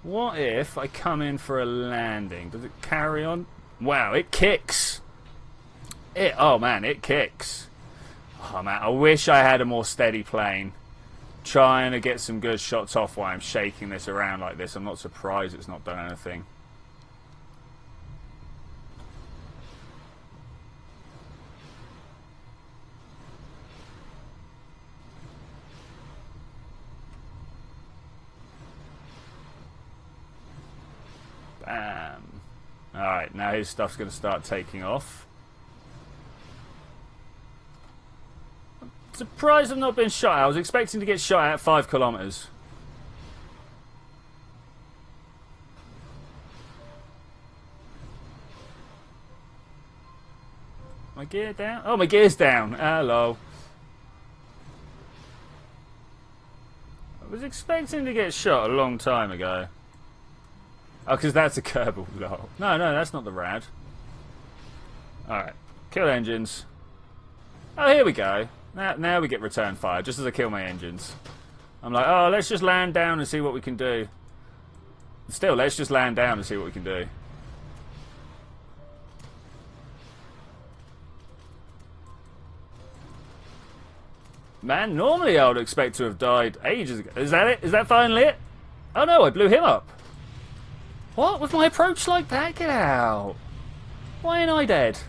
What if I come in for a landing? Does it carry on? Wow, it kicks. Oh man, it kicks. Oh man, I wish I had a more steady plane. Trying to get some good shots off while I'm shaking this around like this. I'm not surprised it's not done anything. Bam. Alright, now his stuff's going to start taking off. I'm surprised I've not been shot at. I was expecting to get shot at 5 kilometers. My gear down? Oh, my gear's down. Hello. I was expecting to get shot a long time ago. Oh, because that's a Kerbal. Lol. No, that's not the Rad. Alright. Kill engines. Oh, here we go. Now we get return fire, just as I kill my engines. I'm like, oh, let's just land down and see what we can do. Still, let's just land down and see what we can do. Man, normally I would expect to have died ages ago. Is that it? Is that finally it? Oh no, I blew him up. What? Was my approach like that? Get out. Why ain't I dead?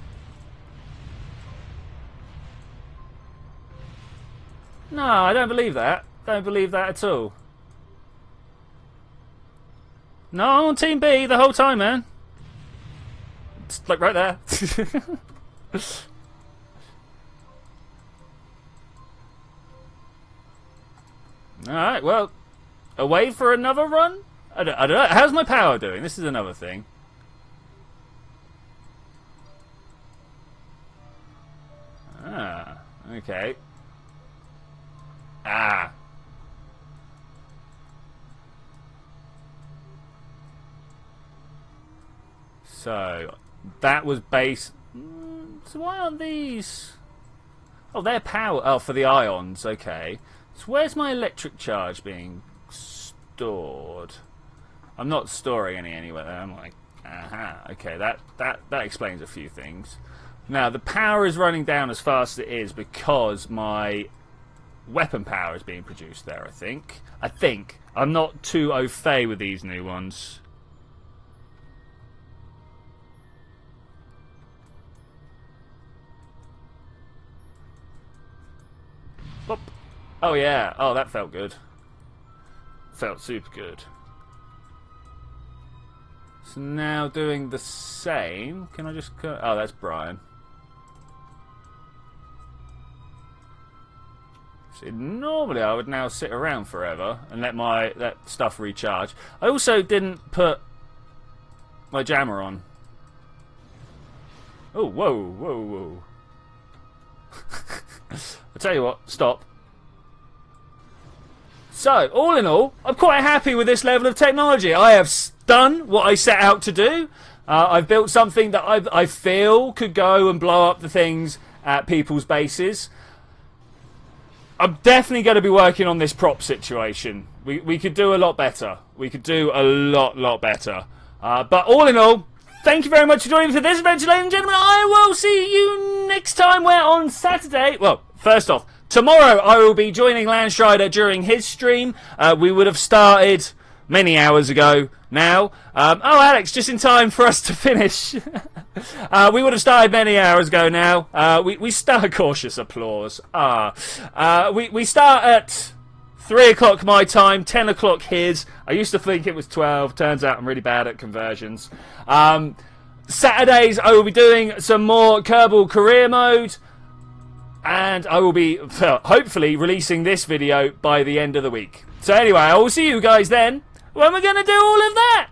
No, I don't believe that. Don't believe that at all. No, I'm on Team B the whole time, man. It's like right there. Alright, well, away for another run? I don't know. How's my power doing? This is another thing. Ah, okay. Ah. So, that was base... So why aren't these... Oh, they're power... Oh, for the ions, okay. So where's my electric charge being stored? I'm not storing any anywhere. I'm like, aha, okay, that explains a few things. Now, the power is running down as fast as it is because my weapon power is being produced there, I think. I'm not too au fait with these new ones. Boop. Oh yeah, oh that felt good. Felt super good. So now doing the same, can I just go? Oh, that's Brian. See, normally I would now sit around forever and let that stuff recharge. I also didn't put my jammer on. Oh, whoa, whoa, whoa. I'll tell you what, stop. So, all in all, I'm quite happy with this level of technology. I have done what I set out to do. I've built something that I feel could go and blow up the things at people's bases. I'm definitely going to be working on this prop situation. We could do a lot better. We could do a lot better. But all in all, thank you very much for joining me for this adventure, ladies and gentlemen. I will see you next time. We're on Saturday. Well, first off, tomorrow I will be joining Landstrider during his stream. We would have started many hours ago now. Oh, Alex, just in time for us to finish. We would have started many hours ago now. We start cautious applause. We start at 3 o'clock my time, 10 o'clock his. I used to think it was 12. Turns out I'm really bad at conversions. Saturdays I will be doing some more Kerbal Career Mode. And I will be, hopefully, releasing this video by the end of the week. So anyway, I will see you guys then when we're going to do all of that.